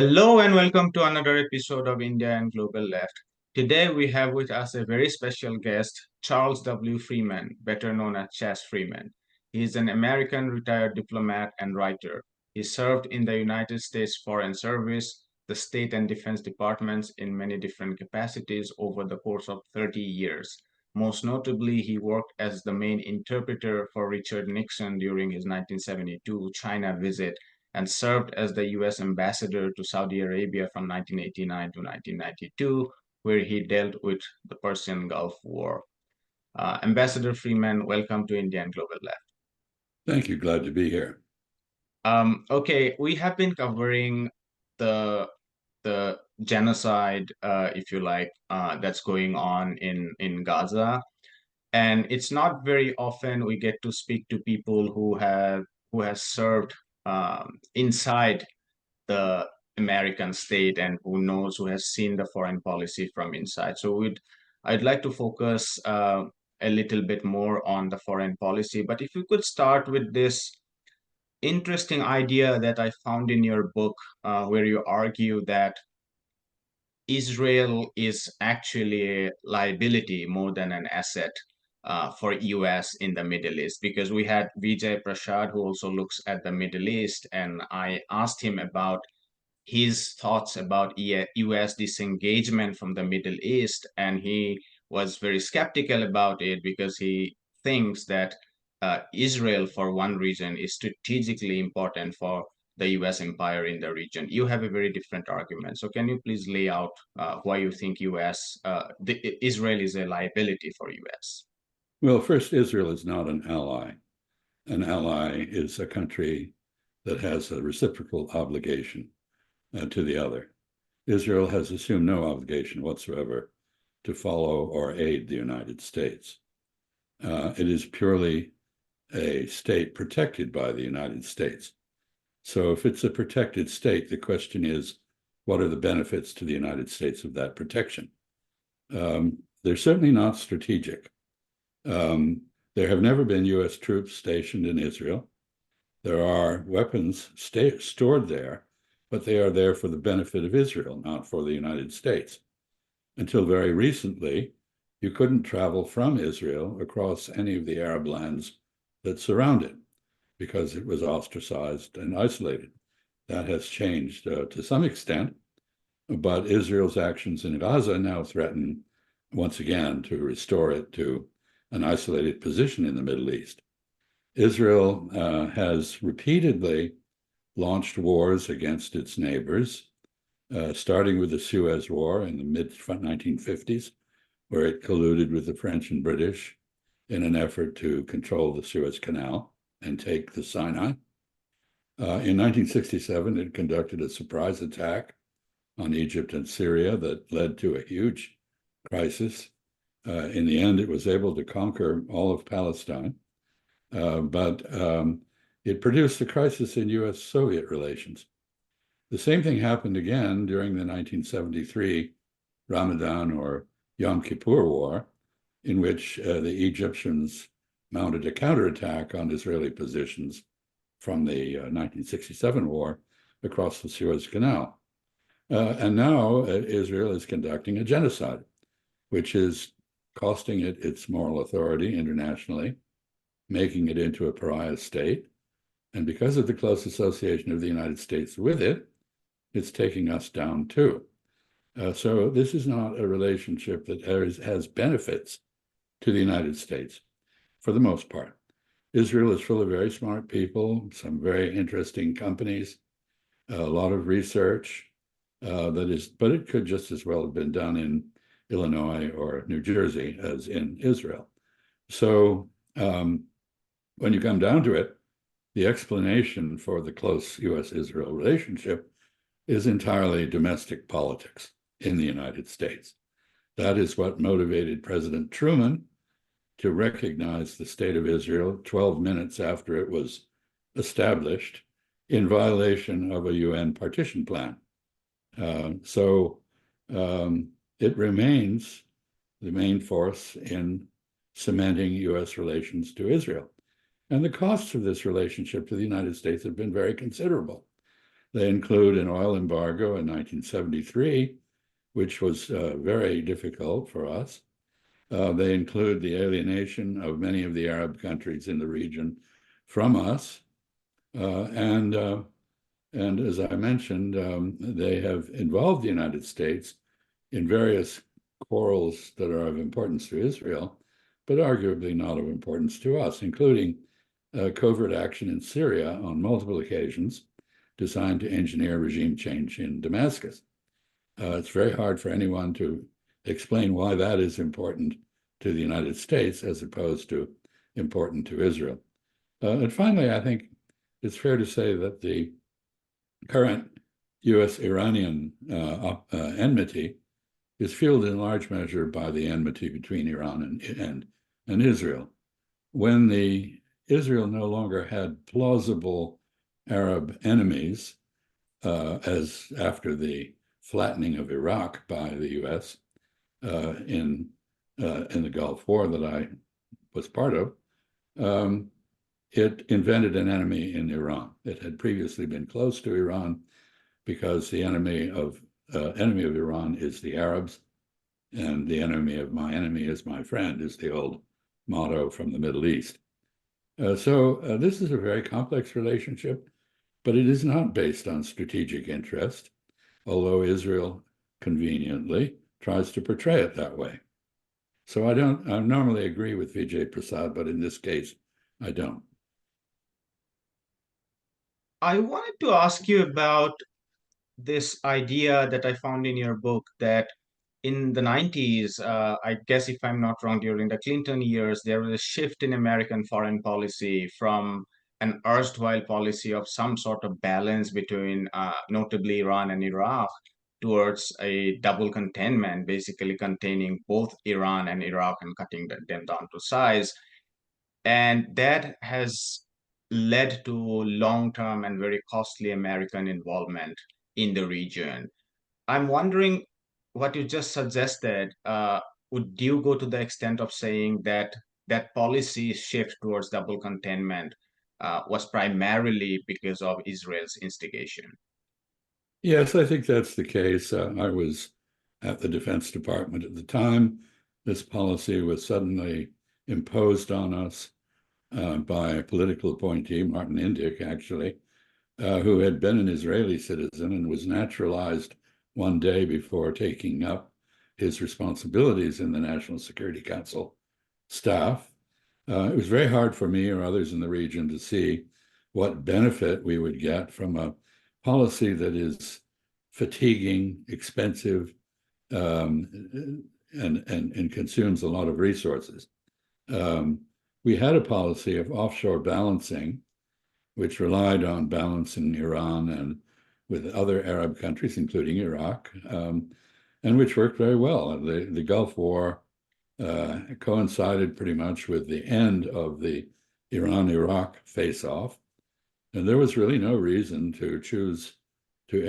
Hello and welcome to another episode of India and Global Left. Today we have with us a very special guest, Charles W. Freeman, better known as Chas Freeman. He is an American retired diplomat and writer. He served in the United States Foreign Service, the State and Defense Departments in many different capacities over the course of 30 years. Most notably, he worked as the main interpreter for Richard Nixon during his 1972 China visit and served as the US Ambassador to Saudi Arabia from 1989 to 1992, where he dealt with the Persian Gulf War. Ambassador Freeman, welcome to India and Global Left. Thank you. Glad to be here. Okay, we have been covering the the genocide, if you like, that's going on in Gaza, and it's not very often we get to speak to people who has served inside the American state and who has seen the foreign policy from inside. I'd like to focus a little bit more on the foreign policy. But if you could start with this interesting idea that I found in your book, where you argue that Israel is actually a liability more than an asset for US in the Middle East, because we had Vijay Prashad, who also looks at the Middle East, and I asked him about his thoughts about US disengagement from the Middle East, and he was very skeptical about it because he thinks that Israel, for one reason, is strategically important for the US empire in the region. You have a very different argument. So can you please lay out why you think Israel is a liability for US? Well, first, Israel is not an ally. An ally is a country that has a reciprocal obligation to the other. Israel has assumed no obligation whatsoever to follow or aid the United States. It is purely a state protected by the United States. So if it's a protected state, the question is, what are the benefits to the United States of that protection? They're certainly not strategic. There have never been US troops stationed in Israel. There are weapons stored there, but they are there for the benefit of Israel, not for the United States. Until very recently, you couldn't travel from Israel across any of the Arab lands that surround it because it was ostracized and isolated. That has changed to some extent, but Israel's actions in Gaza now threaten once again to restore it to an isolated position in the Middle East. Israel has repeatedly launched wars against its neighbors, starting with the Suez War in the mid-1950s, where it colluded with the French and British in an effort to control the Suez Canal and take the Sinai. In 1967, it conducted a surprise attack on Egypt and Syria that led to a huge crisis. In the end, it was able to conquer all of Palestine, but it produced a crisis in US-Soviet relations. The same thing happened again during the 1973 Ramadan or Yom Kippur War, in which the Egyptians mounted a counterattack on Israeli positions from the 1967 war across the Suez Canal. And now Israel is conducting a genocide, which is costing it its moral authority internationally, making it into a pariah state. And because of the close association of the United States with it, it's taking us down too. So this is not a relationship that has benefits to the United States, for the most part. Israel is full of very smart people, some very interesting companies, a lot of research but it could just as well have been done in Illinois or New Jersey as in Israel. So when you come down to it, the explanation for the close US-Israel relationship is entirely domestic politics in the United States. That is what motivated President Truman to recognize the state of Israel 12 minutes after it was established in violation of a UN partition plan. It remains the main force in cementing US relations to Israel. And the costs of this relationship to the United States have been very considerable. They include an oil embargo in 1973, which was very difficult for us. They include the alienation of many of the Arab countries in the region from us. And as I mentioned, they have involved the United States in various quarrels that are of importance to Israel, but arguably not of importance to us, including covert action in Syria on multiple occasions designed to engineer regime change in Damascus. It's very hard for anyone to explain why that is important to the United States as opposed to important to Israel. And finally, I think it's fair to say that the current US-Iranian enmity is fueled in large measure by the enmity between Iran and Israel. When Israel no longer had plausible Arab enemies, as after the flattening of Iraq by the US in the Gulf War that I was part of, it invented an enemy in Iran. It had previously been close to Iran because the enemy of Iran is the Arabs, and the enemy of my enemy is my friend is the old motto from the Middle East. So this is a very complex relationship, but it is not based on strategic interest, although Israel conveniently tries to portray it that way. So I normally agree with Vijay Prasad, but in this case, I don't. I wanted to ask you about this idea that I found in your book that in the 90s, I guess if I'm not wrong, during the Clinton years, there was a shift in American foreign policy from an erstwhile policy of some sort of balance between notably Iran and Iraq towards a double containment, basically containing both Iran and Iraq and cutting them down to size. And that has led to long-term and very costly American involvement in the region. I'm wondering what you just suggested. Would you go to the extent of saying that that policy shift towards double containment was primarily because of Israel's instigation? Yes, I think that's the case. I was at the Defense Department at the time. This policy was suddenly imposed on us by a political appointee, Martin Indyk, actually, who had been an Israeli citizen and was naturalized one day before taking up his responsibilities in the National Security Council staff. It was very hard for me or others in the region to see what benefit we would get from a policy that is fatiguing, expensive, and consumes a lot of resources. We had a policy of offshore balancing, which relied on balancing Iran and with other Arab countries, including Iraq, and which worked very well. The Gulf War coincided pretty much with the end of the Iran-Iraq face-off, and there was really no reason to choose to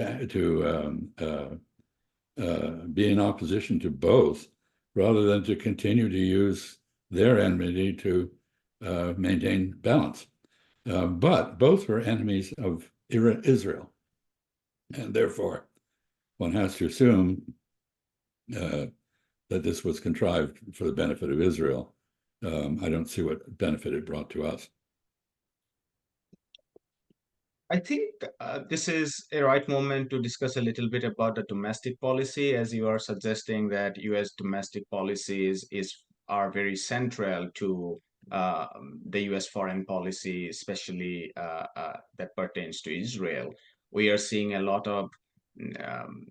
be in opposition to both, rather than to continue to use their enmity to maintain balance. But both were enemies of Israel, and therefore one has to assume that this was contrived for the benefit of Israel. I don't see what benefit it brought to us. I think this is a right moment to discuss a little bit about the domestic policy, as you are suggesting that U.S. domestic policies are very central to the U.S. foreign policy, especially that pertains to Israel. We are seeing a lot of um,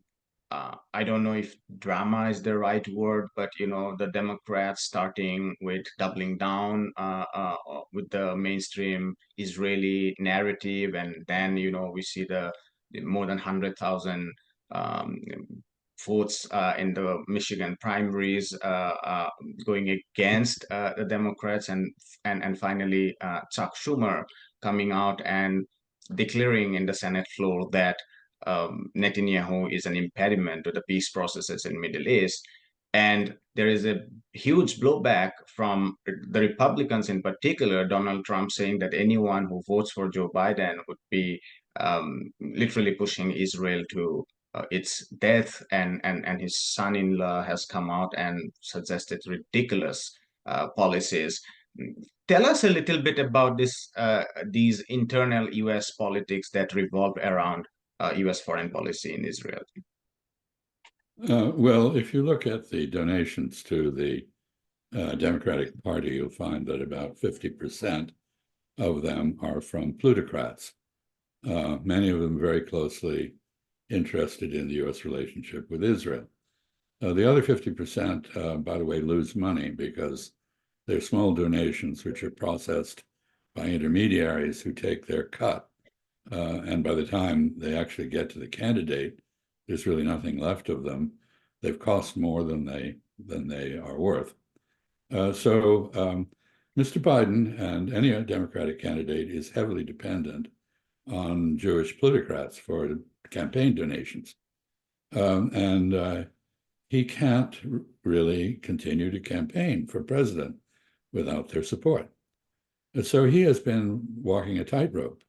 I don't know if drama is the right word, but the Democrats starting with doubling down with the mainstream Israeli narrative, and then we see the more than 100,000 um, votes in the Michigan primaries going against the Democrats, and finally Chuck Schumer coming out and declaring in the Senate floor that Netanyahu is an impediment to the peace processes in Middle East. And there is a huge blowback from the Republicans, in particular, Donald Trump saying that anyone who votes for Joe Biden would be literally pushing Israel to its death, and his son-in-law has come out and suggested ridiculous policies. Tell us a little bit about these internal U.S. politics that revolve around U.S. foreign policy in Israel. Well, if you look at the donations to the Democratic Party, you'll find that about 50% of them are from plutocrats, many of them very closely interested in the U.S. relationship with Israel. The other 50%, by the way, lose money because they're small donations which are processed by intermediaries who take their cut. And by the time they actually get to the candidate, there's really nothing left of them. They've cost more than they are worth. So Mr. Biden and any Democratic candidate is heavily dependent on Jewish plutocrats for campaign donations. And he can't really continue to campaign for president without their support. And so he has been walking a tightrope,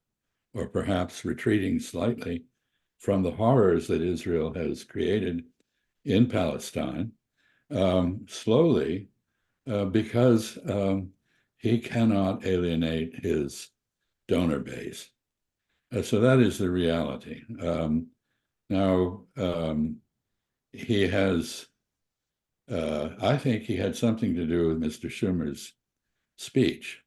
or perhaps retreating slightly from the horrors that Israel has created in Palestine, slowly, because he cannot alienate his donor base. So that is the reality. Now, he has, I think he had something to do with Mr. Schumer's speech.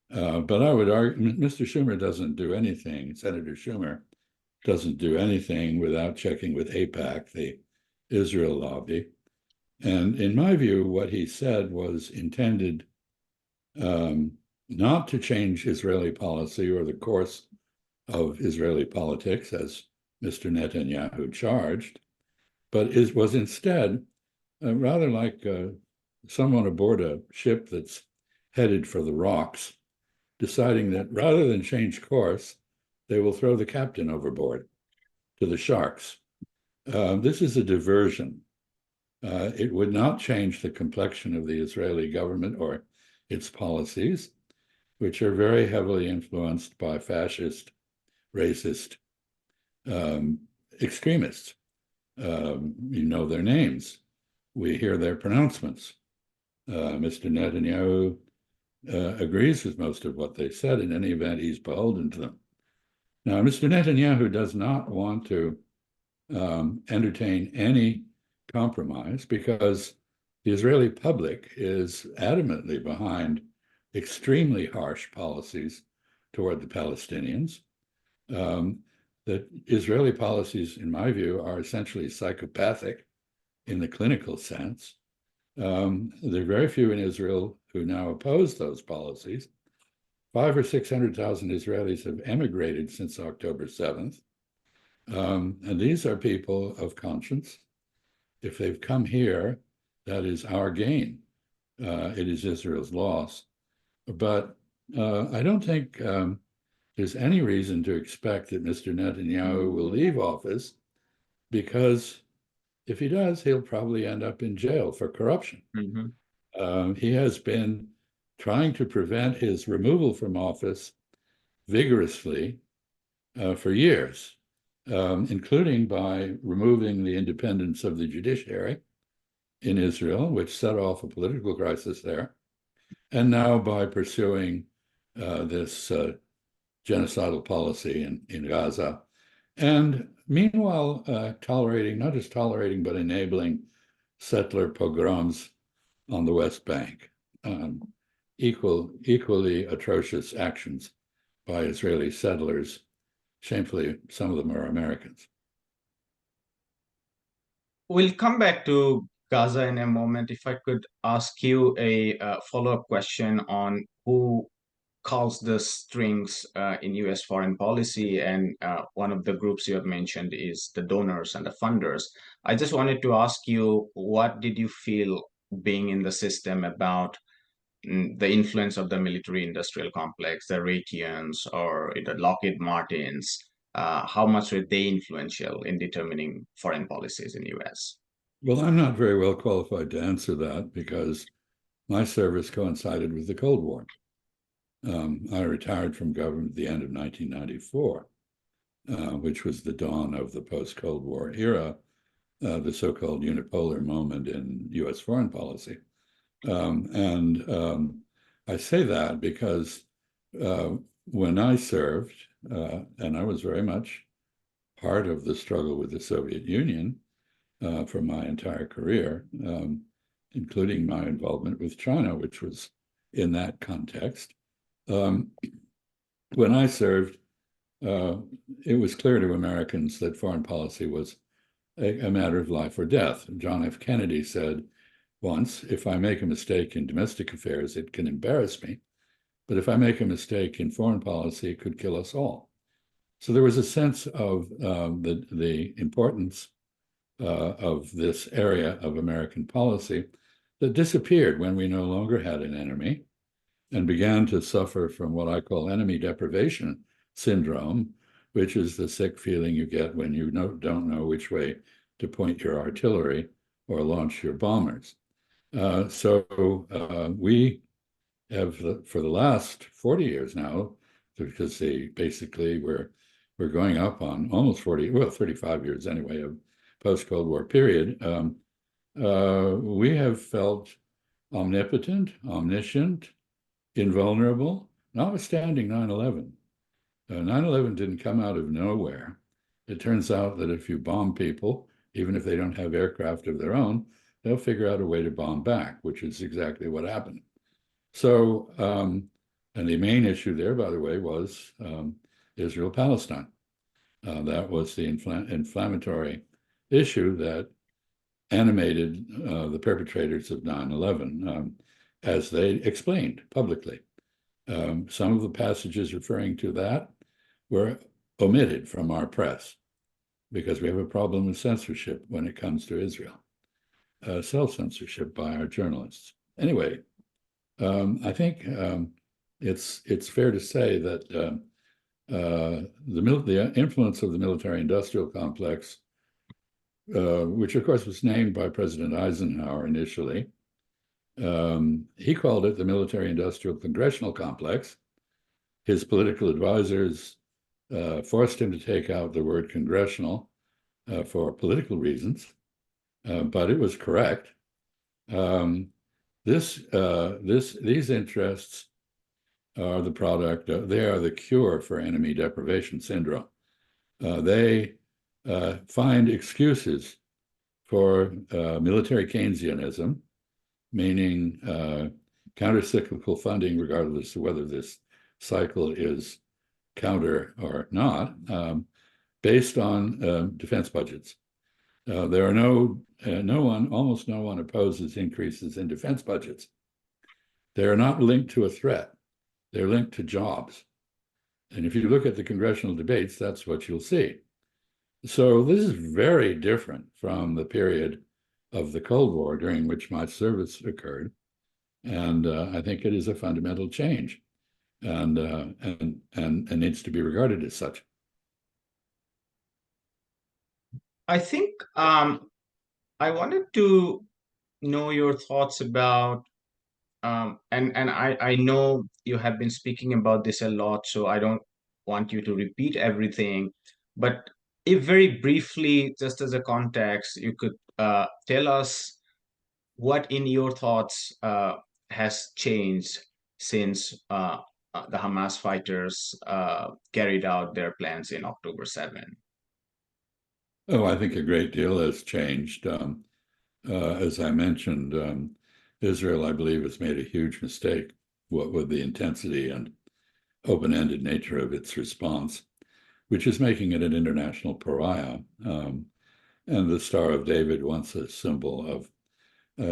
But I would argue Mr. Schumer doesn't do anything, Senator Schumer doesn't do anything without checking with AIPAC, the Israel lobby. And in my view, what he said was intended not to change Israeli policy or the course of Israeli politics, as Mr. Netanyahu charged, but it was instead rather like someone aboard a ship that's headed for the rocks, deciding that rather than change course, they will throw the captain overboard to the sharks. This is a diversion. It would not change the complexion of the Israeli government or its policies, which are very heavily influenced by fascist, racist extremists. You know their names. We hear their pronouncements. Mr. Netanyahu agrees with most of what they said. In any event, he's beholden to them. Now, Mr. Netanyahu does not want to entertain any compromise because the Israeli public is adamantly behind extremely harsh policies toward the Palestinians. The Israeli policies, in my view, are essentially psychopathic in the clinical sense. There are very few in Israel who now oppose those policies. 500,000 or 600,000 Israelis have emigrated since October 7th. And these are people of conscience. If they've come here, that is our gain. It is Israel's loss. But I don't think there's any reason to expect that Mr. Netanyahu will leave office, because if he does, he'll probably end up in jail for corruption. Mm-hmm. He has been trying to prevent his removal from office vigorously for years, including by removing the independence of the judiciary in Israel, which set off a political crisis there, and now by pursuing this genocidal policy in Gaza. And meanwhile, not just tolerating, but enabling settler pogroms on the West Bank. Equally atrocious actions by Israeli settlers. Shamefully, some of them are Americans. We'll come back to Gaza in a moment. If I could ask you a follow-up question on who calls the strings in US foreign policy, and one of the groups you have mentioned is the donors and the funders. I just wanted to ask you, what did you feel being in the system about the influence of the military-industrial complex, the Raytheons or the Lockheed Martins? How much were they influential in determining foreign policies in US? Well, I'm not very well qualified to answer that because my service coincided with the Cold War. I retired from government at the end of 1994. which was the dawn of the post-Cold War era, the so-called unipolar moment in US foreign policy. I say that because when I served, and I was very much part of the struggle with the Soviet Union for my entire career, including my involvement with China, which was in that context. When I served, it was clear to Americans that foreign policy was a matter of life or death. John F. Kennedy said once, if I make a mistake in domestic affairs, it can embarrass me. But if I make a mistake in foreign policy, it could kill us all. So there was a sense of the importance of this area of American policy that disappeared when we no longer had an enemy and began to suffer from what I call enemy deprivation syndrome, which is the sick feeling you get when you don't know which way to point your artillery or launch your bombers. We have, for the last 40 years now, because basically we're going up on almost 35 years anyway of post-Cold War period, we have felt omnipotent, omniscient, invulnerable, notwithstanding 9/11. 9/11 didn't come out of nowhere. It turns out that if you bomb people, even if they don't have aircraft of their own, they'll figure out a way to bomb back, which is exactly what happened. So, and the main issue there, by the way, was Israel-Palestine. That was the inflammatory issue that animated the perpetrators of 9/11, as they explained publicly. Some of the passages referring to that were omitted from our press because we have a problem with censorship when it comes to Israel, self-censorship by our journalists. Anyway, I think it's fair to say that the influence of the military-industrial complex, which of course was named by President Eisenhower initially, he called it the military-industrial congressional complex. His political advisors forced him to take out the word congressional for political reasons, but it was correct. These interests are the product, they are the cure for enemy deprivation syndrome. They find excuses for military Keynesianism, meaning countercyclical funding, regardless of whether this cycle is counter or not, based on defense budgets. There are almost no one opposes increases in defense budgets. They are not linked to a threat. They're linked to jobs. And if you look at the congressional debates, that's what you'll see. So this is very different from the period of the Cold War during which my service occurred. And I think it is a fundamental change and needs to be regarded as such. I think I wanted to know your thoughts about, and I know you have been speaking about this a lot, so I don't want you to repeat everything, but if very briefly, just as a context, you could tell us what, in your thoughts, has changed since the Hamas fighters carried out their plans in October 7. Oh, I think a great deal has changed. As I mentioned, Israel, I believe, has made a huge mistake, what with the intensity and open-ended nature of its response, which is making it an international pariah. And the Star of David, once a symbol of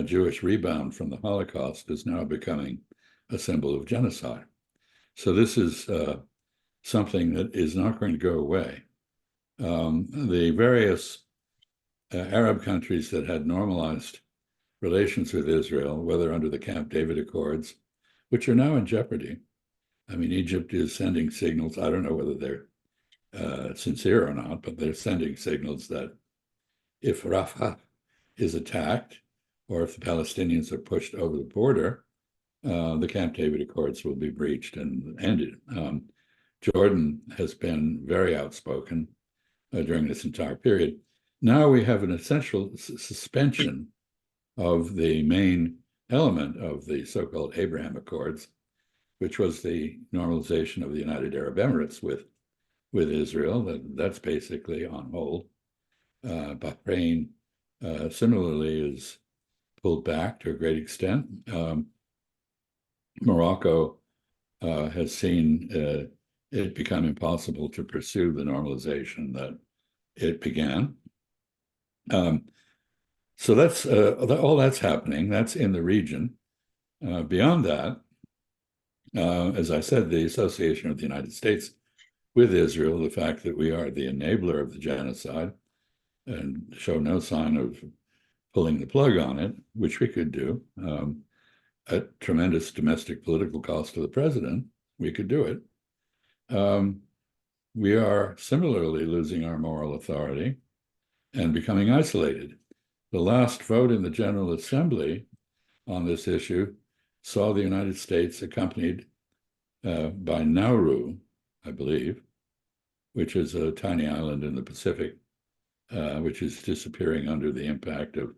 Jewish rebound from the Holocaust, is now becoming a symbol of genocide. So this is something that is not going to go away. The various Arab countries that had normalized relations with Israel, whether under the Camp David Accords, which are now in jeopardy. I mean, Egypt is sending signals. I don't know whether they're sincere or not, but they're sending signals that if Rafah is attacked, or if the Palestinians are pushed over the border, the Camp David Accords will be breached and ended. Jordan has been very outspoken during this entire period. Now we have an essential suspension of the main element of the so-called Abraham Accords, which was the normalization of the United Arab Emirates with Israel. That's basically on hold. Bahrain similarly is pulled back to a great extent. Morocco has seen it become impossible to pursue the normalization that it began. So that's all that's happening. That's in the region. Beyond that, as I said, the association of the United States with Israel, the fact that we are the enabler of the genocide and show no sign of pulling the plug on it, which we could do, at tremendous domestic political cost to the president, we could do it. We are similarly losing our moral authority and becoming isolated. The last vote in the General Assembly on this issue saw the United States accompanied by Nauru, I believe, which is a tiny island in the Pacific, which is disappearing under the impact of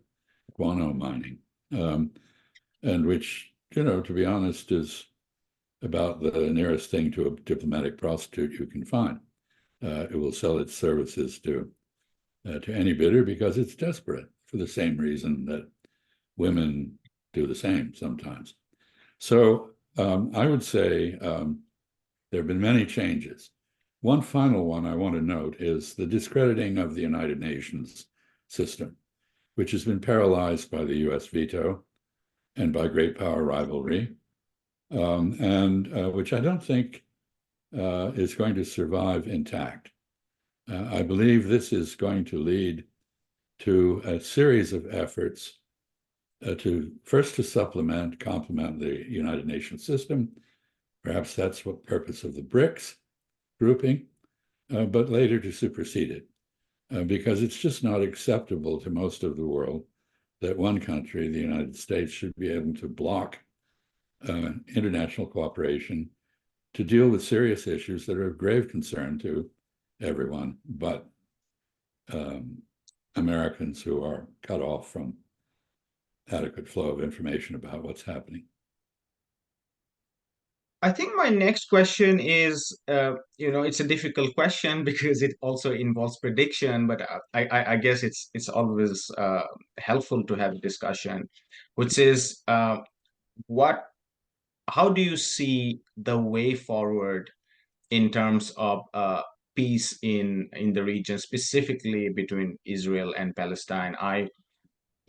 guano mining, and which, to be honest, is about the nearest thing to a diplomatic prostitute you can find. It will sell its services to any bidder because it's desperate, for the same reason that women do the same sometimes. So I would say there have been many changes. One final one I want to note is the discrediting of the United Nations system, which has been paralyzed by the US veto and by great power rivalry, and which I don't think is going to survive intact. I believe this is going to lead to a series of efforts to supplement, complement the United Nations system. Perhaps that's what purpose of the BRICS grouping, but later to supersede it, because it's just not acceptable to most of the world that one country, the United States, should be able to block international cooperation to deal with serious issues that are of grave concern to everyone but Americans who are cut off from adequate flow of information about what's happening. I think my next question is, it's a difficult question because it also involves prediction, but I guess it's always helpful to have a discussion, which is how do you see the way forward in terms of peace in the region, specifically between Israel and Palestine? I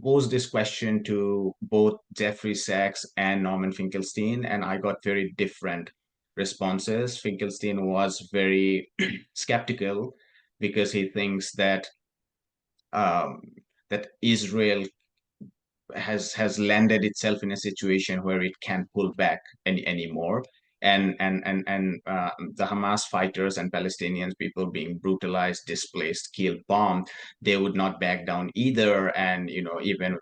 posed this question to both Jeffrey Sachs and Norman Finkelstein, and I got very different responses. Finkelstein was very skeptical because he thinks that um, that Israel has landed itself in a situation where it can't pull back anymore, and the Hamas fighters and Palestinians, people being brutalized, displaced, killed, bombed, they would not back down either. And even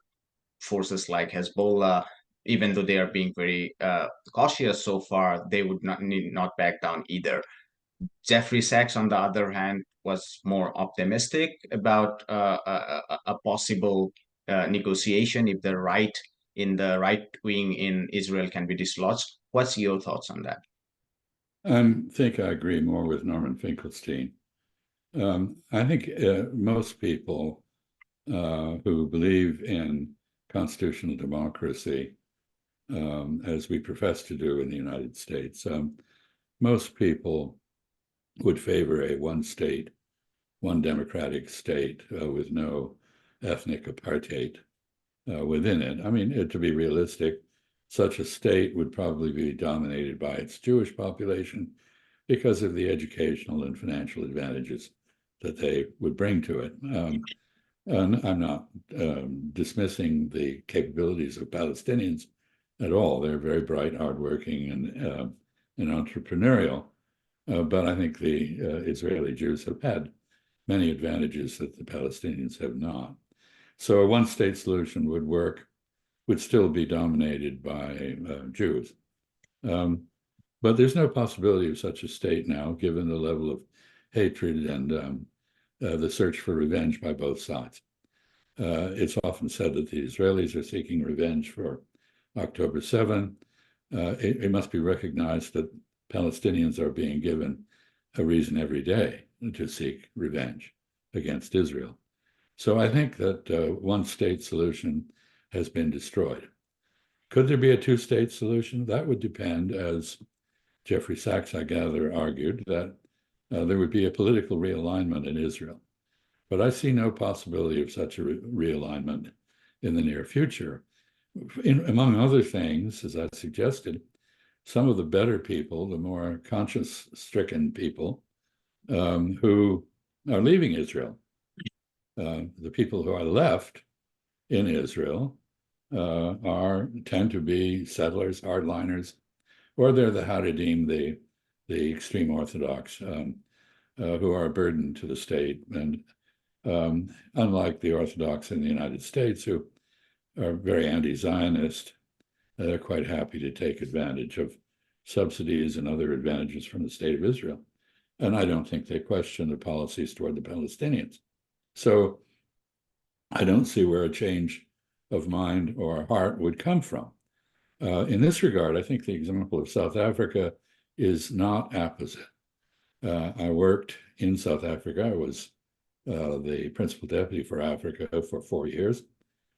forces like Hezbollah, even though they are being very cautious so far, they would need not back down either. Jeffrey Sachs, on the other hand, was more optimistic about a possible negotiation if the right wing in Israel can be dislodged. What's your thoughts on that? I think I agree more with Norman Finkelstein. I think most people who believe in constitutional democracy, as we profess to do in the United States, most people would favor a one state, one democratic state with no ethnic apartheid within it. I mean, to be realistic, such a state would probably be dominated by its Jewish population because of the educational and financial advantages that they would bring to it. And I'm not dismissing the capabilities of Palestinians at all. They're very bright, hardworking, and entrepreneurial. But I think the Israeli Jews have had many advantages that the Palestinians have not. So a one-state solution would still be dominated by Jews. But there's no possibility of such a state now, given the level of hatred and the search for revenge by both sides. It's often said that the Israelis are seeking revenge for October 7. It must be recognized that Palestinians are being given a reason every day to seek revenge against Israel. So I think that one state solution has been destroyed. Could there be a two-state solution? That would depend, as Jeffrey Sachs, I gather, argued, that there would be a political realignment in Israel. But I see no possibility of such a realignment in the near future. Among other things, as I suggested, some of the better people, the more conscience-stricken people who are leaving Israel, the people who are left in Israel tend to be settlers, hardliners, or they're the Haredim, the extreme Orthodox, who are a burden to the state. And unlike the Orthodox in the United States, who are very anti-Zionist, they're quite happy to take advantage of subsidies and other advantages from the state of Israel. And I don't think they question the policies toward the Palestinians. So I don't see where a change of mind or heart would come from. In this regard, I think the example of South Africa is not apposite. I worked in South Africa. I was the principal deputy for Africa for 4 years.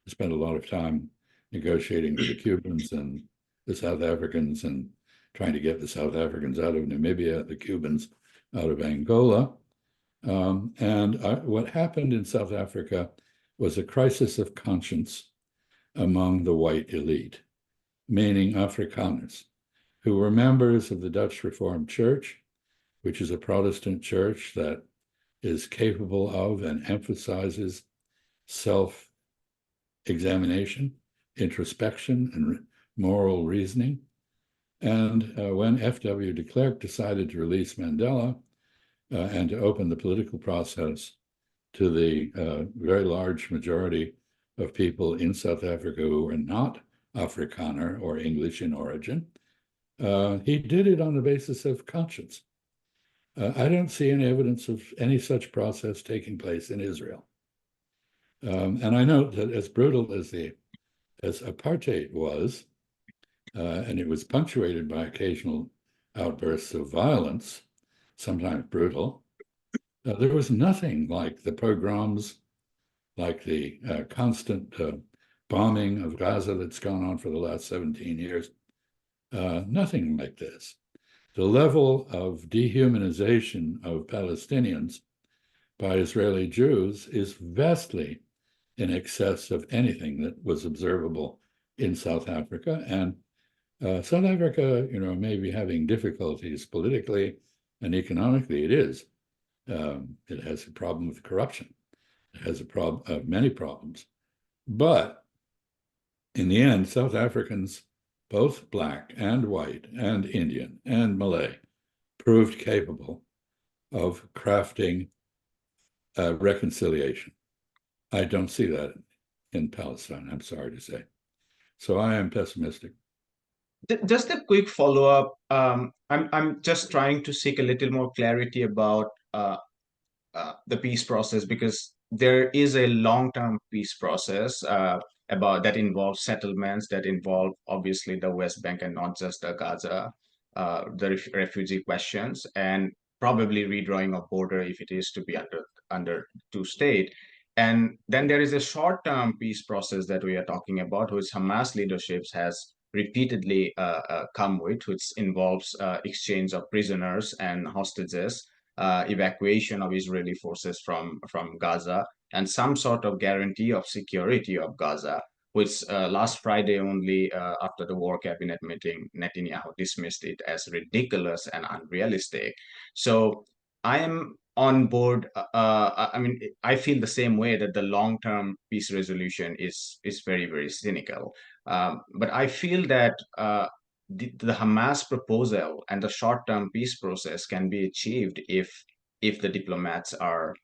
I spent a lot of time negotiating with the Cubans and the South Africans and trying to get the South Africans out of Namibia, the Cubans out of Angola. What happened in South Africa was a crisis of conscience among the white elite, meaning Afrikaners, who were members of the Dutch Reformed Church, which is a Protestant church that is capable of and emphasizes self-examination, introspection, and moral reasoning. And when F.W. de Klerk decided to release Mandela and to open the political process to the very large majority of people in South Africa who were not Afrikaner or English in origin, he did it on the basis of conscience. I don't see any evidence of any such process taking place in Israel. And I note that as brutal as apartheid was, and it was punctuated by occasional outbursts of violence, sometimes brutal, there was nothing like the pogroms, like the constant bombing of Gaza that's gone on for the last 17 years. Nothing like this. The level of dehumanization of Palestinians by Israeli Jews is vastly in excess of anything that was observable in South Africa. And South Africa, may be having difficulties politically and economically. It is. It has a problem with corruption. It has many problems. But in the end, South Africans, both Black and white and Indian and Malay, proved capable of crafting reconciliation. I don't see that in Palestine, I'm sorry to say. So I am pessimistic. Just a quick follow-up. I'm just trying to seek a little more clarity about the peace process, because there is a long-term peace process about that involves settlements, that involve obviously the West Bank and not just the Gaza, the refugee questions, and probably redrawing of border if it is to be under two-state. And then there is a short-term peace process that we are talking about, which Hamas leadership has repeatedly come with, which involves exchange of prisoners and hostages, evacuation of Israeli forces from Gaza, and some sort of guarantee of security of Gaza, which last Friday only, after the war cabinet meeting, Netanyahu dismissed it as ridiculous and unrealistic. So I am on board. I feel the same way, that the long-term peace resolution is very, very cynical. But I feel that the Hamas proposal and the short-term peace process can be achieved if the diplomats are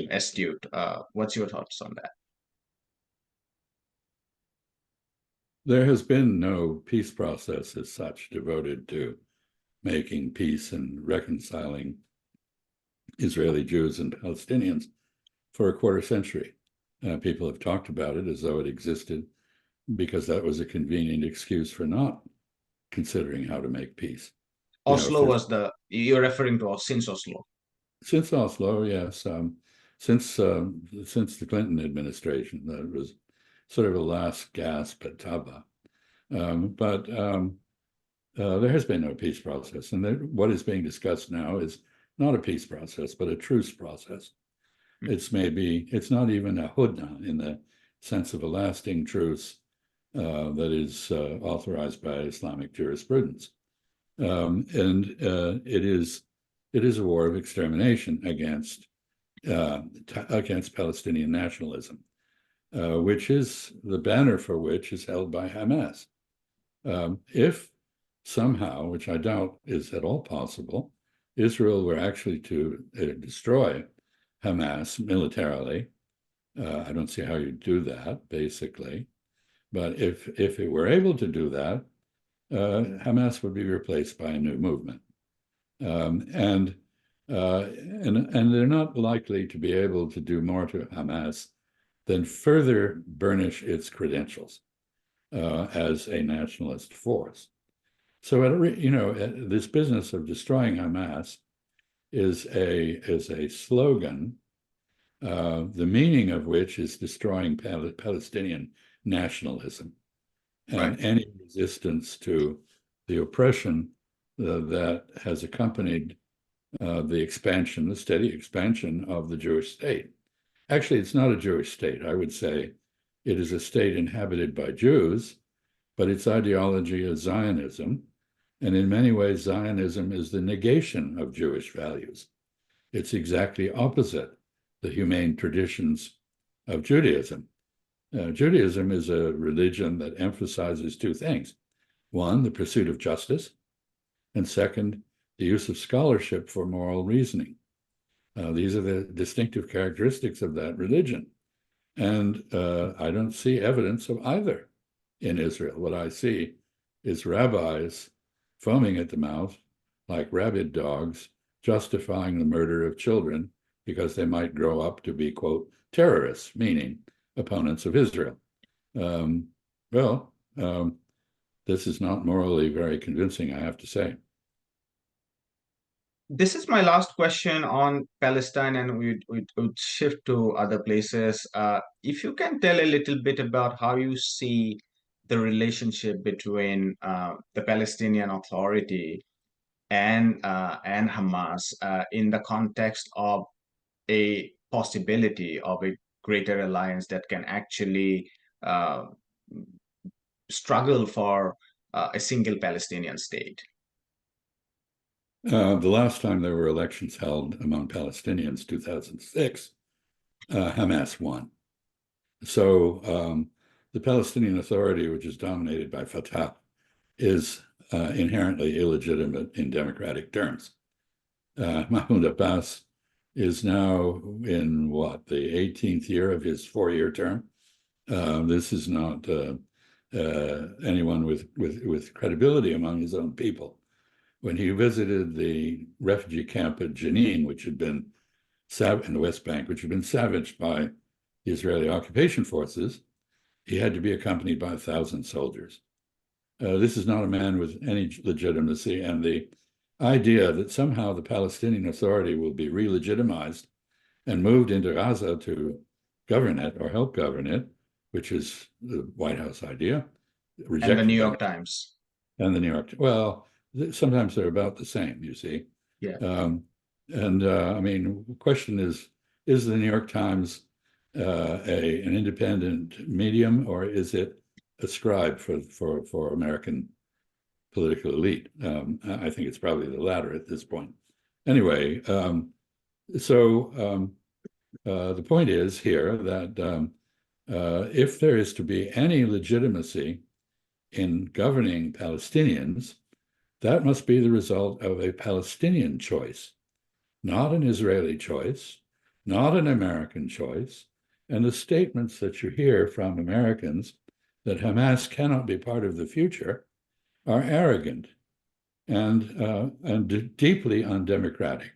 astute. What's your thoughts on that? There has been no peace process as such devoted to making peace and reconciling Israeli Jews and Palestinians for a quarter century. People have talked about it as though it existed because that was a convenient excuse for not considering how to make peace. Oslo was you're referring to since Oslo. Since Oslo, yes. Since the Clinton administration, that was sort of a last gasp at Taba. But there has been no peace process. And what is being discussed now is not a peace process, but a truce process. It's not even a hudna in the sense of a lasting truce that is authorized by Islamic jurisprudence. And it is a war of extermination against Palestinian nationalism, which is the banner for which is held by Hamas. If somehow, which I doubt is at all possible, Israel were actually to destroy Hamas militarily, I don't see how you do that, basically. But if it were able to do that, Hamas would be replaced by a new movement. And they're not likely to be able to do more to Hamas than further burnish its credentials as a nationalist force. So, this business of destroying Hamas is a slogan, the meaning of which is destroying Palestinian nationalism and any resistance to the oppression that has accompanied the steady expansion of the Jewish state. Actually, it's not a Jewish state. I would say it is a state inhabited by Jews, but its ideology is Zionism. And in many ways, Zionism is the negation of Jewish values. It's exactly opposite the humane traditions of Judaism. Judaism is a religion that emphasizes two things. One, the pursuit of justice, and second, the use of scholarship for moral reasoning. These are the distinctive characteristics of that religion. And I don't see evidence of either in Israel. What I see is rabbis foaming at the mouth like rabid dogs, justifying the murder of children because they might grow up to be, quote, terrorists, meaning opponents of Israel. This is not morally very convincing, I have to say. This is my last question on Palestine, and we'd shift to other places. If you can tell a little bit about how you see the relationship between the Palestinian Authority and Hamas in the context of a possibility of a greater alliance that can actually struggle for a single Palestinian state. The last time there were elections held among Palestinians, 2006, Hamas won. So the Palestinian Authority, which is dominated by Fatah, is inherently illegitimate in democratic terms. Mahmoud Abbas is now in the 18th year of his 4-year term. This is not anyone with credibility among his own people. When he visited the refugee camp at Jenin, which had been in the West Bank, which had been savaged by the Israeli occupation forces, he had to be accompanied by 1,000 soldiers. This is not a man with any legitimacy, and the idea that somehow the Palestinian Authority will be re-legitimized and moved into Gaza to govern it or help govern it, which is the White House idea. And the New York Times. And the New York, well, sometimes they're about the same, you see. Yeah. The question is the New York Times an independent medium, or is it a scribe for American political elite? I think it's probably the latter at this point. Anyway, the point is here that if there is to be any legitimacy in governing Palestinians, that must be the result of a Palestinian choice, not an Israeli choice, not an American choice. And the statements that you hear from Americans that Hamas cannot be part of the future are arrogant and deeply undemocratic.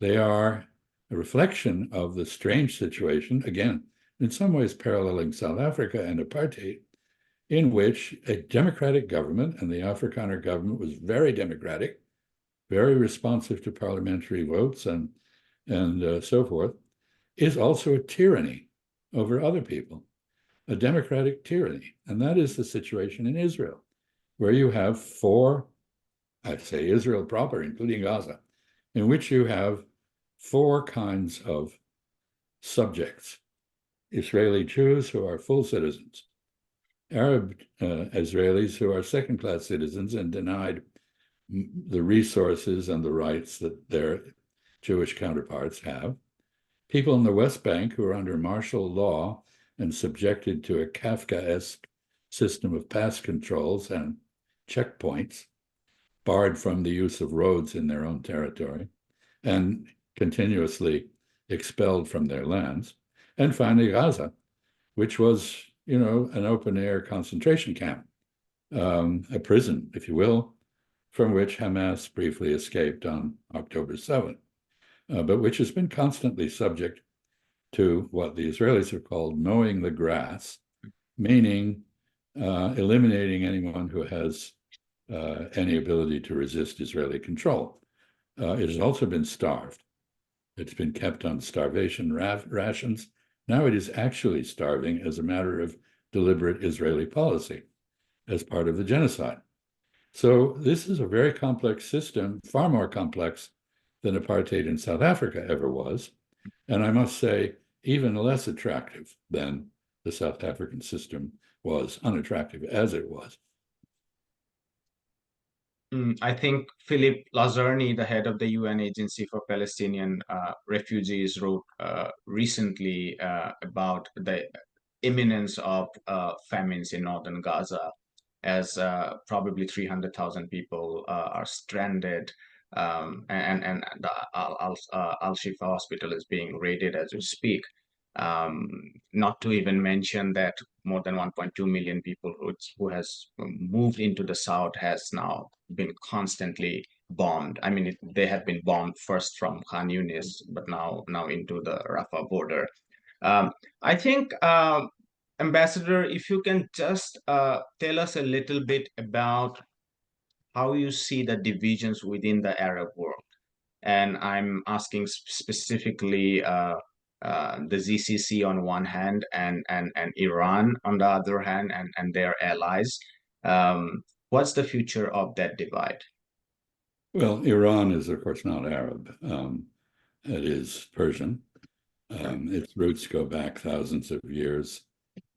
They are a reflection of the strange situation, again, in some ways paralleling South Africa and apartheid, in which a democratic government, and the Afrikaner government was very democratic, very responsive to parliamentary votes and so forth, is also a tyranny over other people, a democratic tyranny. And that is the situation in Israel, where you have four, I'd say Israel proper, including Gaza, in which you have four kinds of subjects: Israeli Jews who are full citizens, Arab Israelis who are second-class citizens and denied the resources and the rights that their Jewish counterparts have, people in the West Bank who are under martial law and subjected to a Kafkaesque system of pass controls and checkpoints, barred from the use of roads in their own territory, and continuously expelled from their lands. And finally, Gaza, which was, an open-air concentration camp, a prison, if you will, from which Hamas briefly escaped on October 7th, but which has been constantly subject to what the Israelis have called mowing the grass, meaning eliminating anyone who has any ability to resist Israeli control. It has also been starved. It's been kept on starvation rations. Now it is actually starving as a matter of deliberate Israeli policy, as part of the genocide. So this is a very complex system, far more complex than apartheid in South Africa ever was. And I must say, even less attractive than the South African system was, unattractive as it was. I think Philip Lazarni, the head of the UN Agency for Palestinian Refugees, wrote recently about the imminence of famines in northern Gaza, as probably 300,000 people are stranded, and the Al-Shifa hospital is being raided as we speak. Not to even mention that more than 1.2 million people who has moved into the south has now been constantly bombed. I mean, they had been bombed first from Khan Yunis, but now into the Rafah border. I think, Ambassador, if you can just tell us a little bit about how you see the divisions within the Arab world. And I'm asking specifically the GCC on one hand and Iran on the other hand, and their allies. What's the future of that divide? Well, Iran is, of course, not Arab. It is Persian. Its roots go back thousands of years,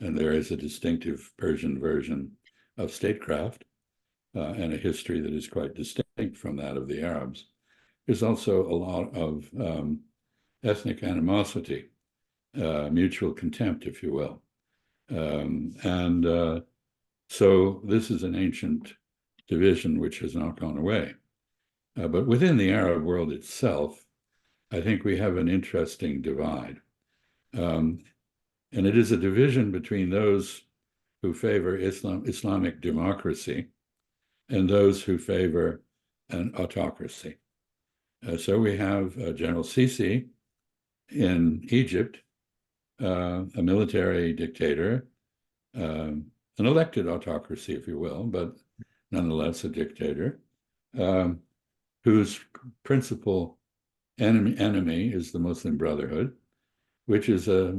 and there is a distinctive Persian version of statecraft and a history that is quite distinct from that of the Arabs. There's also a lot of ethnic animosity, mutual contempt, if you will. So this is an ancient division which has not gone away. But within the Arab world itself, I think we have an interesting divide. And it is a division between those who favor Islamic democracy and those who favor an autocracy. So we have General Sisi in Egypt, a military dictator, an elected autocracy, if you will, but nonetheless a dictator, whose principal enemy is the Muslim Brotherhood, which is a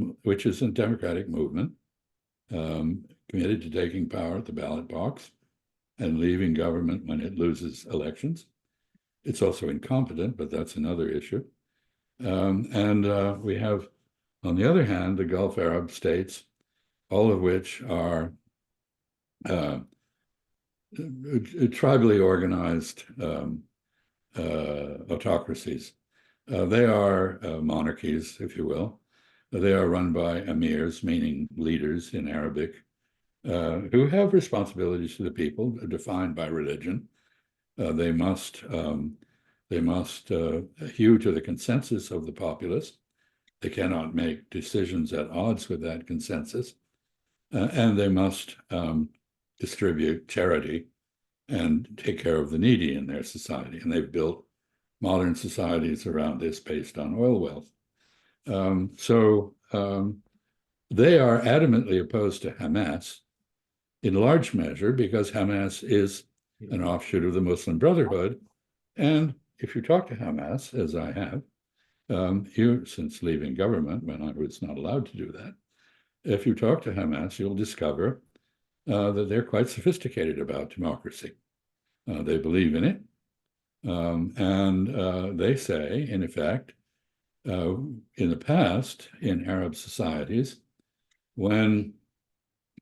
democratic movement committed to taking power at the ballot box and leaving government when it loses elections. It's also incompetent, but that's another issue. We have, on the other hand, the Gulf Arab states, all of which are tribally organized autocracies. They are monarchies, if you will. They are run by emirs, meaning leaders in Arabic, who have responsibilities to the people defined by religion. They must hew to the consensus of the populace. They cannot make decisions at odds with that consensus. and they must distribute charity and take care of the needy in their society. And they've built modern societies around this based on oil wealth. They are adamantly opposed to Hamas in large measure because Hamas is an offshoot of the Muslim Brotherhood. And if you talk to Hamas, as I have, since leaving government when I was not allowed to do that, if you talk to Hamas, you'll discover that they're quite sophisticated about democracy. They believe in it. And they say, in effect, in the past, in Arab societies, when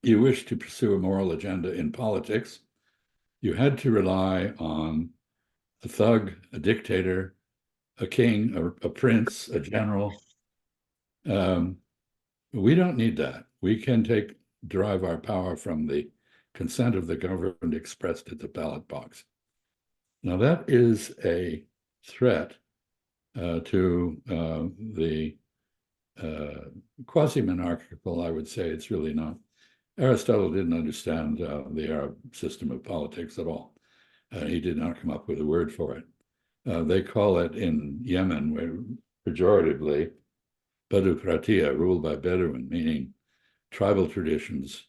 you wish to pursue a moral agenda in politics, you had to rely on a thug, a dictator, a king, a prince, a general. We don't need that. We can derive our power from the consent of the governed expressed at the ballot box. Now that is a threat to the quasi-monarchical, I would say. It's really not. Aristotle didn't understand the Arab system of politics at all. He did not come up with a word for it. They call it in Yemen, where pejoratively, Badufratia, ruled by Bedouin, meaning tribal traditions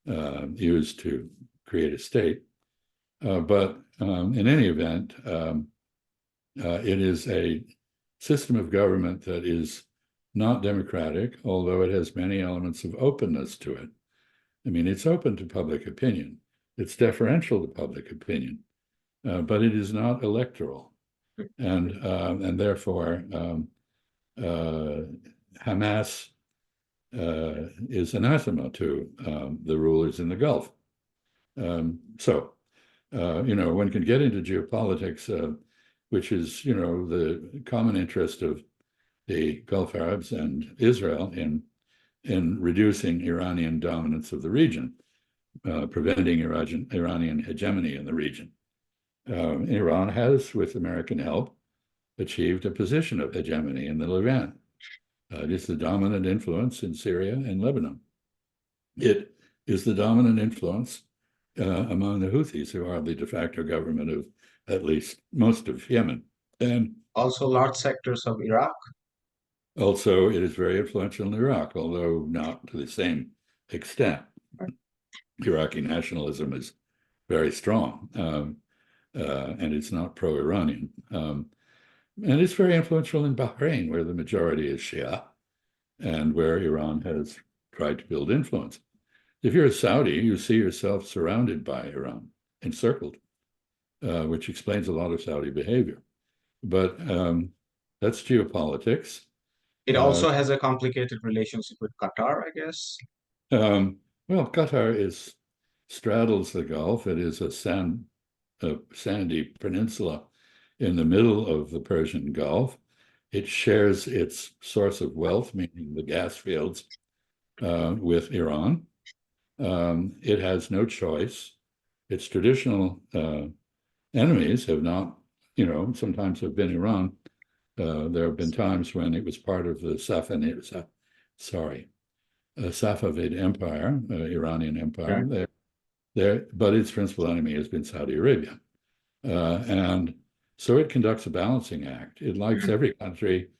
used to create a state. But in any event, it is a system of government that is not democratic, although it has many elements of openness to it. I mean, it's open to public opinion. It's deferential to public opinion, but it is not electoral. And therefore, Hamas is anathema to the rulers in the Gulf. One can get into geopolitics, which is, the common interest of the Gulf Arabs and Israel in reducing Iranian dominance of the region, preventing Iranian hegemony in the region. Iran has, with American help, achieved a position of hegemony in the Levant. It is the dominant influence in Syria and Lebanon. It is the dominant influence among the Houthis, who are the de facto government of at least most of Yemen. And also large sectors of Iraq. Also, it is very influential in Iraq, although not to the same extent. Iraqi nationalism is very strong, and it's not pro-Iranian. And it's very influential in Bahrain, where the majority is Shia, and where Iran has tried to build influence. If you're a Saudi, you see yourself surrounded by Iran, encircled, which explains a lot of Saudi behavior. But that's geopolitics. It also has a complicated relationship with Qatar, I guess. Well, Qatar straddles the Gulf. It is a sandy peninsula in the middle of the Persian Gulf. It shares its source of wealth, meaning the gas fields, with Iran. It has no choice. Its traditional enemies have not, sometimes have been Iran. There have been times when it was part of the Safavid Empire, Iranian Empire. Okay. But its principal enemy has been Saudi Arabia. And so it conducts a balancing act. It likes every country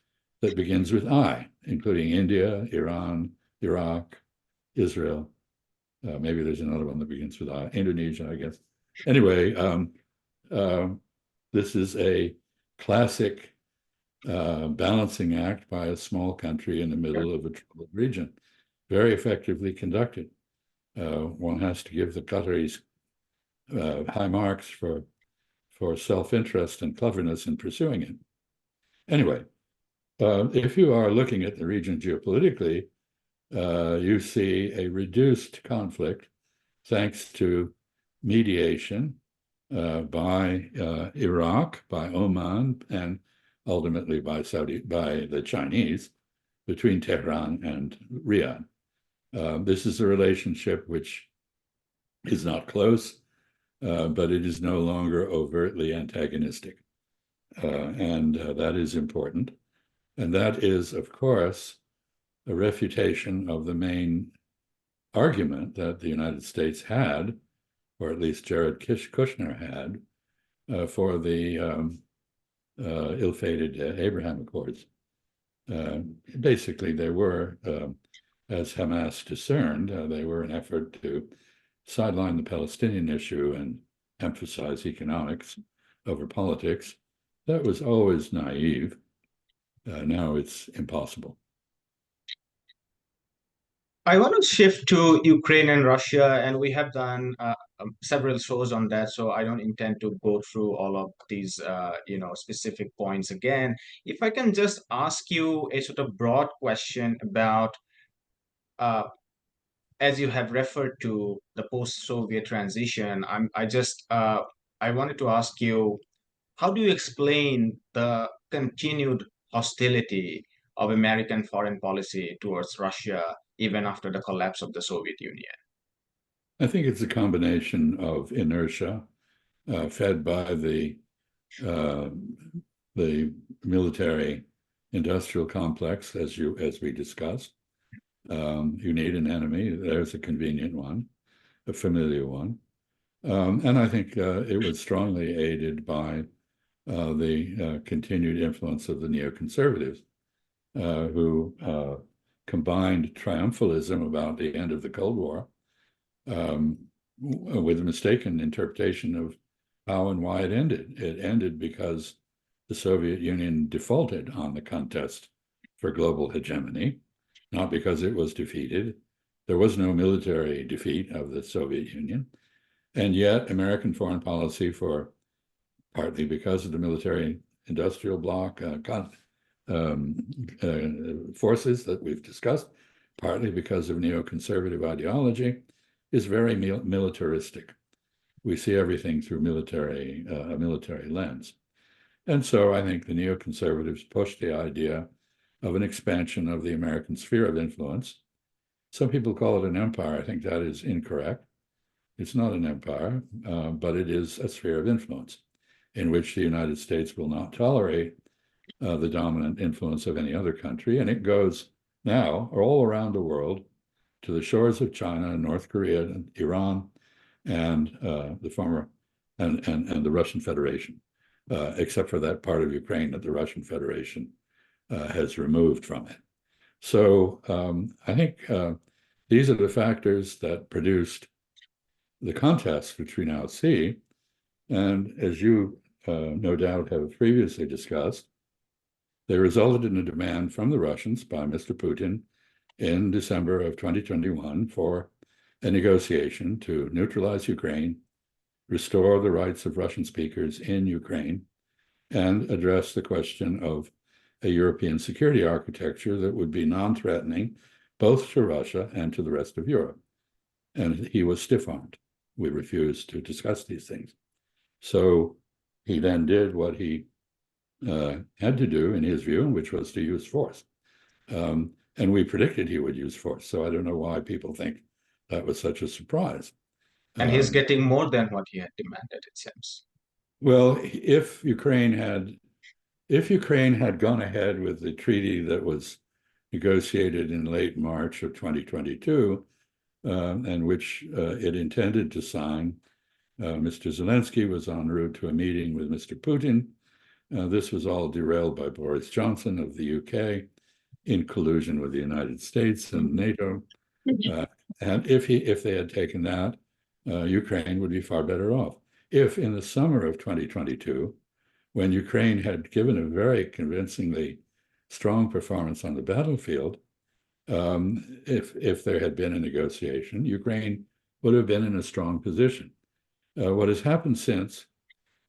that begins with I, including India, Iran, Iraq, Israel. Maybe there's another one that begins with I, Indonesia, I guess. Anyway, this is a classic balancing act by a small country in the middle of a troubled region, very effectively conducted. One has to give the Qataris high marks for self-interest and cleverness in pursuing it. Anyway, if you are looking at the region geopolitically, you see a reduced conflict thanks to mediation by Iraq, by Oman, and ultimately by the Chinese, between Tehran and Riyadh. This is a relationship which is not close, but it is no longer overtly antagonistic. And that is important. And that is, of course, a refutation of the main argument that the United States had, or at least Jared Kushner had, for the ill-fated Abraham Accords. Basically, they were, as Hamas discerned, they were an effort to sideline the Palestinian issue and emphasize economics over politics. That was always naive. Now it's impossible. I want to shift to Ukraine and Russia, and we have done several shows on that, so I don't intend to go through all of these, specific points again. If I can just ask you a sort of broad question about, uh, as you have referred to the post-Soviet transition, I wanted to ask you, how do you explain the continued hostility of American foreign policy towards Russia even after the collapse of the Soviet Union? I think it's a combination of inertia fed by uh, the military industrial complex, as we discussed. You need an enemy. There's a convenient one, a familiar one. And I think it was strongly aided by the continued influence of the neoconservatives, who combined triumphalism about the end of the Cold War with a mistaken interpretation of how and why it ended. It ended because the Soviet Union defaulted on the contest for global hegemony, not because it was defeated. There was no military defeat of the Soviet Union. And yet American foreign policy, for partly because of the military industrial bloc forces that we've discussed, partly because of neoconservative ideology, is very militaristic. We see everything through a military lens. And so I think the neoconservatives pushed the idea of an expansion of the American sphere of influence. Some people call it an empire. I think that is incorrect. It's not an empire, but it is a sphere of influence in which the United States will not tolerate the dominant influence of any other country. And it goes now all around the world to the shores of China and North Korea and Iran and the former and the Russian Federation, except for that part of Ukraine that the Russian Federation has removed from it. So I think these are the factors that produced the contest which we now see. And as you no doubt have previously discussed, they resulted in a demand from the Russians by Mr. Putin in December of 2021 for a negotiation to neutralize Ukraine, restore the rights of Russian speakers in Ukraine, and address the question of a European security architecture that would be non-threatening both to Russia and to the rest of Europe. And he was stiff-armed. We refused to discuss these things. So he then did what he had to do, in his view, which was to use force. And we predicted he would use force. So I don't know why people think that was such a surprise. And he's getting more than what he had demanded, it seems. Well, if Ukraine had gone ahead with the treaty that was negotiated in late March of 2022, and which it intended to sign, Mr. Zelensky was en route to a meeting with Mr. Putin. This was all derailed by Boris Johnson of the UK in collusion with the United States and NATO. And if they had taken that, Ukraine would be far better off. If in the summer of 2022, when Ukraine had given a very convincingly strong performance on the battlefield, if there had been a negotiation, Ukraine would have been in a strong position. What has happened since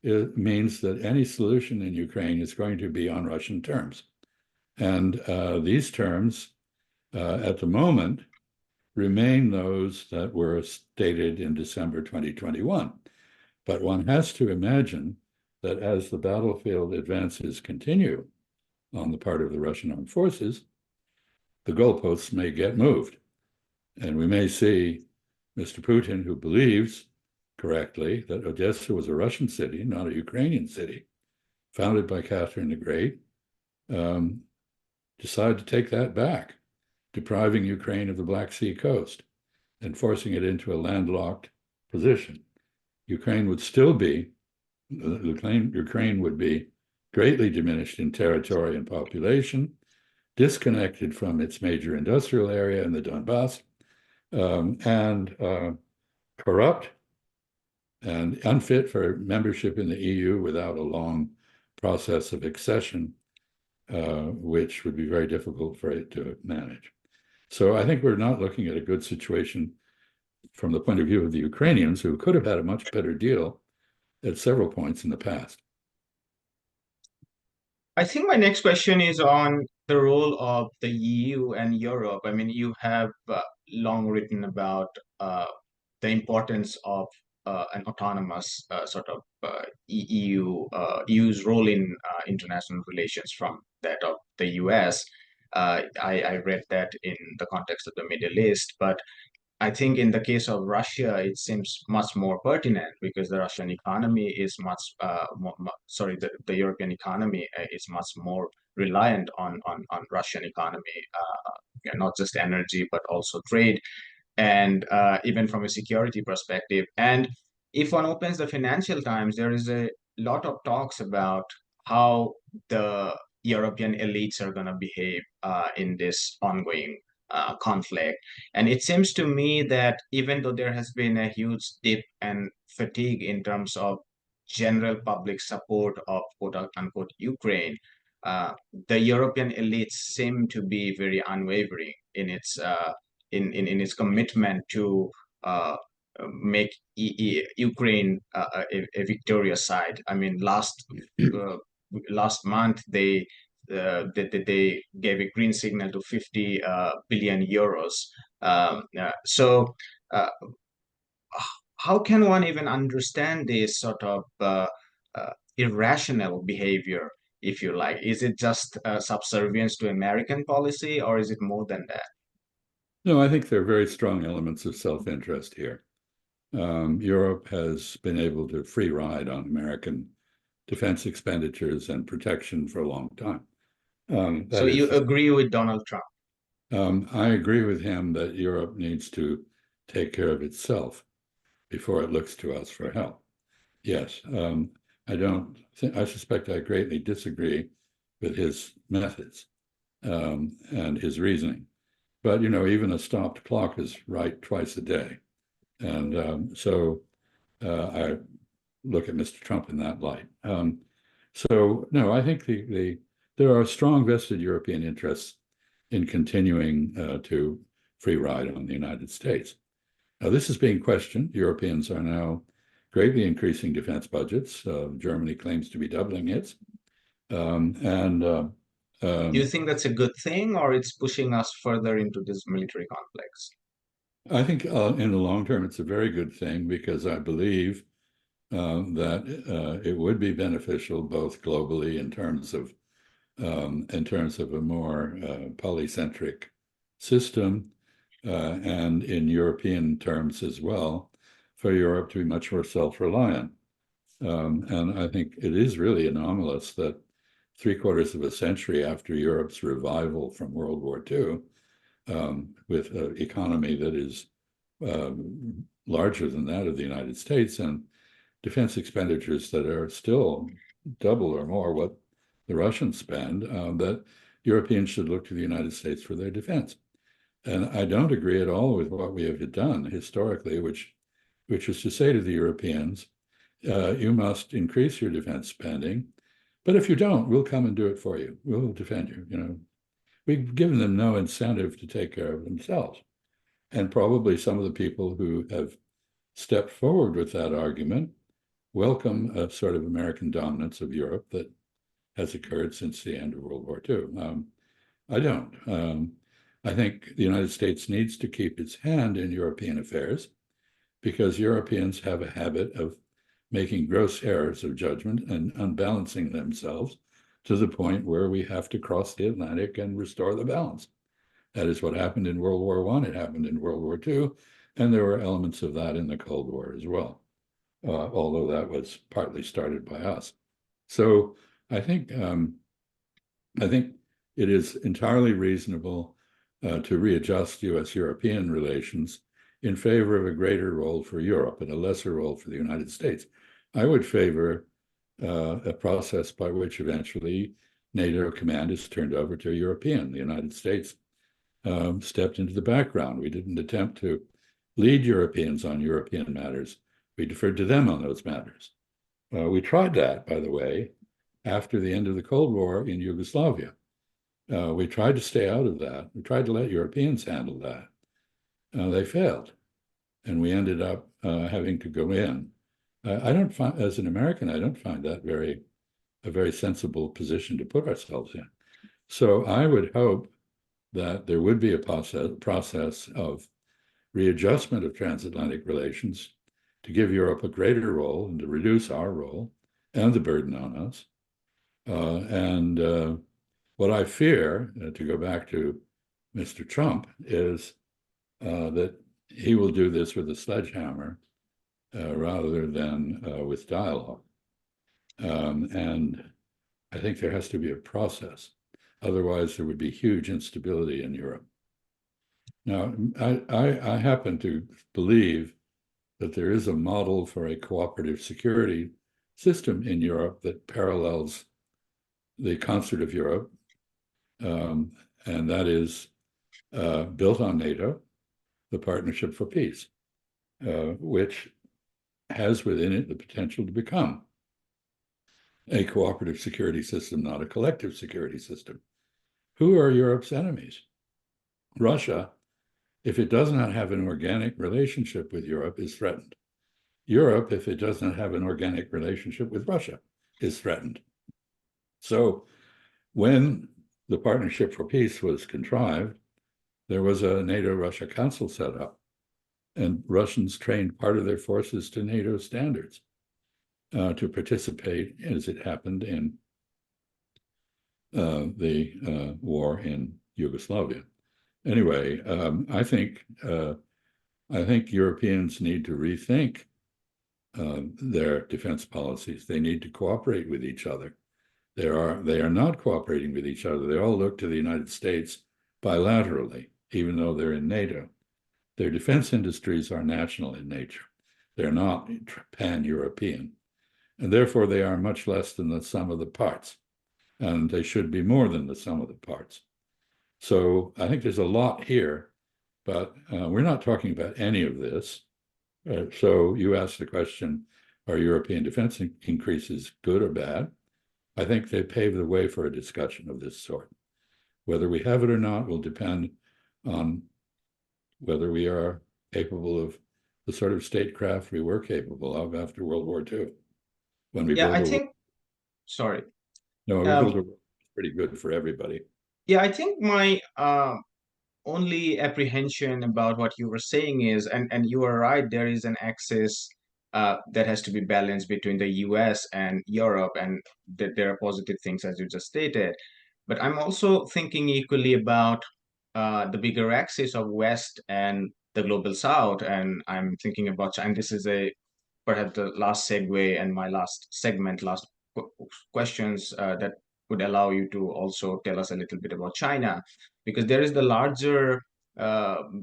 means that any solution in Ukraine is going to be on Russian terms. And these terms, at the moment, remain those that were stated in December 2021. But one has to imagine that as the battlefield advances continue on the part of the Russian armed forces, the goalposts may get moved. And we may see Mr. Putin, who believes correctly that Odessa was a Russian city, not a Ukrainian city, founded by Catherine the Great, decide to take that back, depriving Ukraine of the Black Sea coast. and forcing it into a landlocked position. Ukraine would still be, Ukraine would be greatly diminished in territory and population, disconnected from its major industrial area in the Donbass, and corrupt and unfit for membership in the EU without a long process of accession, which would be very difficult for it to manage. So I think we're not looking at a good situation from the point of view of the Ukrainians, who could have had a much better deal at several points in the past. I think my next question is on the role of the EU and Europe. I mean, you have long written about the importance of an autonomous sort of EU's role in international relations from that of the US. I read that in the context of the Middle East, but I think in the case of Russia, it seems much more pertinent because the Russian economy is much, the European economy is much more reliant on Russian economy, not just energy, but also trade and even from a security perspective. And if one opens the Financial Times, there is a lot of talks about how the European elites are going to behave in this ongoing conflict. And it seems to me that even though there has been a huge dip and fatigue in terms of general public support of quote unquote Ukraine, the European elites seem to be very unwavering in its in its commitment to make Ukraine a victorious side. I mean, last month they gave a green signal to 50 billion euros. So, uh, how can one even understand this sort of irrational behavior, if you like? Is it just subservience to American policy, or is it more than that? No, I think there are very strong elements of self-interest here. Europe has been able to free ride on American defense expenditures and protection for a long time. So you agree with Donald Trump? I agree with him that Europe needs to take care of itself before it looks to us for help. Yes, I suspect I greatly disagree with his methods and his reasoning. But, even a stopped clock is right twice a day. And so I look at Mr. Trump in that light. So, no, I think there are strong vested European interests in continuing to free ride on the United States. Now, this is being questioned. Europeans are now greatly increasing defense budgets. Germany claims to be doubling its. Do you think that's a good thing, or it's pushing us further into this military conflicts? I think in the long term, it's a very good thing because I believe that it would be beneficial both globally in terms of a more polycentric system and in European terms as well, for Europe to be much more self-reliant. And I think it is really anomalous that 3/4 of a century after Europe's revival from World War II, with an economy that is larger than that of the United States and defense expenditures that are still double or more what the Russians spend, that Europeans should look to the United States for their defense. And I don't agree at all with what we have done historically, which is to say to the Europeans, you must increase your defense spending, but if you don't, we'll come and do it for you. We'll defend you. We've given them no incentive to take care of themselves. And probably some of the people who have stepped forward with that argument welcome a sort of American dominance of Europe that has occurred since the end of World War II. I don't. I think the United States needs to keep its hand in European affairs because Europeans have a habit of making gross errors of judgment and unbalancing themselves to the point where we have to cross the Atlantic and restore the balance. That is what happened in World War I. It happened in World War II, and there were elements of that in the Cold War as well, although that was partly started by us. So I think it is entirely reasonable to readjust U.S.-European relations in favor of a greater role for Europe and a lesser role for the United States. I would favor a process by which eventually NATO command is turned over to a European. The United States stepped into the background. We didn't attempt to lead Europeans on European matters. We deferred to them on those matters. We tried that, by the way, after the end of the Cold War in Yugoslavia. We tried to stay out of that. We tried to let Europeans handle that. They failed, and we ended up having to go in. I don't find, as an American, I don't find that a very sensible position to put ourselves in. So I would hope that there would be a process of readjustment of transatlantic relations to give Europe a greater role and to reduce our role and the burden on us. What I fear, to go back to Mr. Trump, is that he will do this with a sledgehammer rather than with dialogue. And I think there has to be a process. Otherwise, there would be huge instability in Europe. Now, I happen to believe that there is a model for a cooperative security system in Europe that parallels the concert of Europe, and that is built on NATO, the Partnership for Peace, which has within it the potential to become a cooperative security system, not a collective security system. Who are Europe's enemies? Russia, if it does not have an organic relationship with Europe, is threatened. Europe, if it does not have an organic relationship with Russia, is threatened. So when the Partnership for Peace was contrived, there was a NATO-Russia Council set up, and Russians trained part of their forces to NATO standards to participate, as it happened in the war in Yugoslavia. Anyway, I think Europeans need to rethink their defense policies. They need to cooperate with each other. They are not cooperating with each other. They all look to the United States bilaterally, even though they're in NATO. Their defense industries are national in nature. They're not pan-European. And therefore, they are much less than the sum of the parts. And they should be more than the sum of the parts. So I think there's a lot here, but we're not talking about any of this. So you asked the question, are European defense increases good or bad? I think they pave the way for a discussion of this sort. Whether we have it or not will depend on whether we are capable of the sort of statecraft we were capable of after World War II. When we Yeah, built I think, sorry. no, we built Um, a pretty good for everybody. yeah, I think my only apprehension about what you were saying is, and you are right, there is an axis that has to be balanced between the US and Europe, and that there are positive things, as you just stated. But I'm also thinking equally about the bigger axis of West and the global South, and I'm thinking about China. And this is a perhaps the last segue and my last segment, last questions that would allow you to also tell us a little bit about China, because there is the larger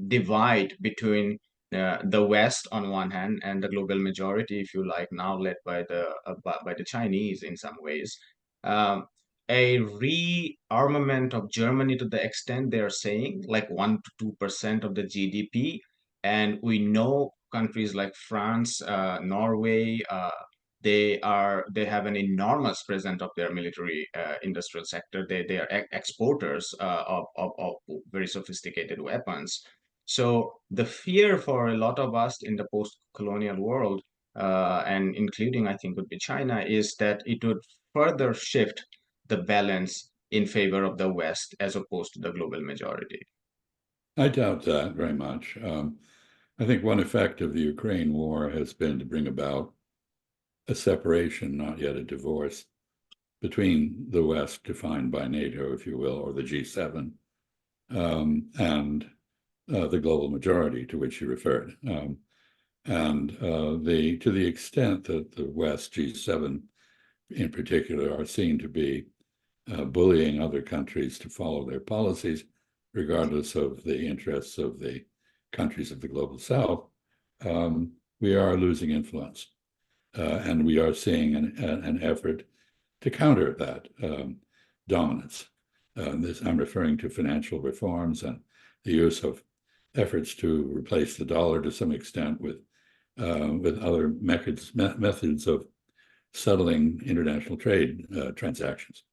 divide between the West on one hand and the global majority, if you like, now led by the Chinese in some ways. Um, a rearmament of Germany to the extent they're saying, like 1 to 2% of the GDP, and we know countries like France, Norway, they have an enormous presence of their military industrial sector. They are exporters of very sophisticated weapons. So the fear for a lot of us in the post-colonial world, and including I think would be China, is that it would further shift the balance in favor of the West as opposed to the global majority. I doubt that very much. I think one effect of the Ukraine war has been to bring about a separation, not yet a divorce, between the West, defined by NATO, if you will, or the G7, and the global majority to which you referred. To the extent that the West, G7 in particular, are seen to be bullying other countries to follow their policies, regardless of the interests of the countries of the global south, we are losing influence. And we are seeing an effort to counter that dominance. I'm referring to financial reforms and the use of efforts to replace the dollar to some extent with other methods of settling international trade transactions.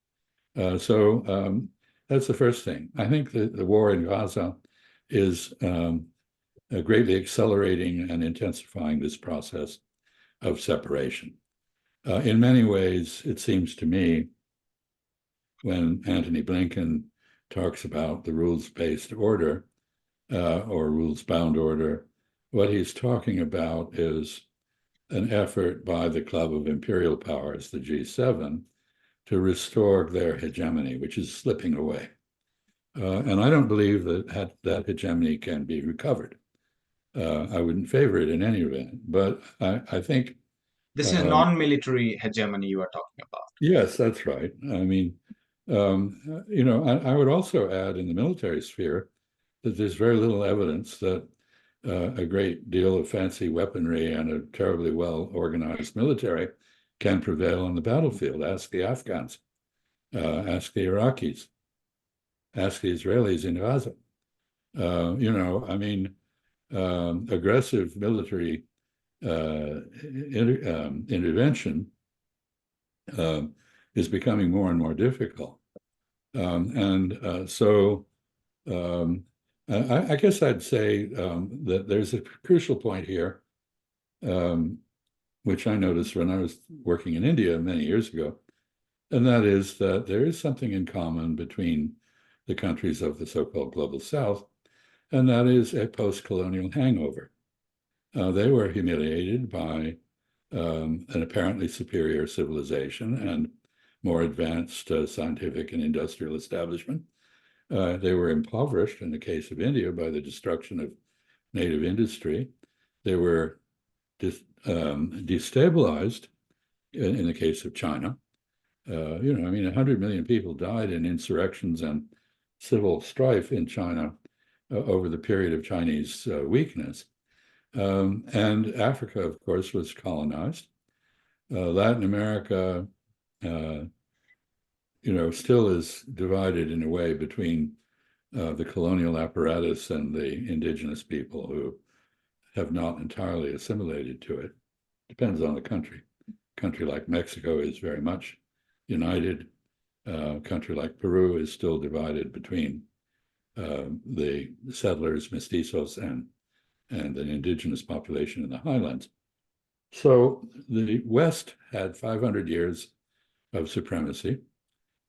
So that's the first thing. I think that the war in Gaza is greatly accelerating and intensifying this process of separation. In many ways, it seems to me, when Antony Blinken talks about the rules-based order or rules-bound order, what he's talking about is an effort by the Club of Imperial Powers, the G7, to restore their hegemony, which is slipping away. And I don't believe that hegemony can be recovered. I wouldn't favor it in any event, but I think This is non-military hegemony you are talking about. yes, that's right. I mean, I would also add in the military sphere that there's very little evidence that a great deal of fancy weaponry and a terribly well-organized military can prevail on the battlefield. Ask the Afghans, ask the Iraqis, ask the Israelis in Gaza. Aggressive military intervention is becoming more and more difficult. So I guess I'd say that there's a crucial point here, which I noticed when I was working in India many years ago, and that is that there is something in common between the countries of the so-called global south, and that is a post-colonial hangover. They were humiliated by an apparently superior civilization and more advanced scientific and industrial establishment. They were impoverished, in the case of India, by the destruction of native industry. They were destabilized in the case of China. 100 million people died in insurrections and civil strife in China over the period of Chinese weakness. And Africa, of course, was colonized. Latin America, still is divided in a way between the colonial apparatus and the indigenous people who have not entirely assimilated to it. Depends on the country. A country like Mexico is very much united. A country like Peru is still divided between the settlers, mestizos, and an indigenous population in the highlands. So the West had 500 years of supremacy,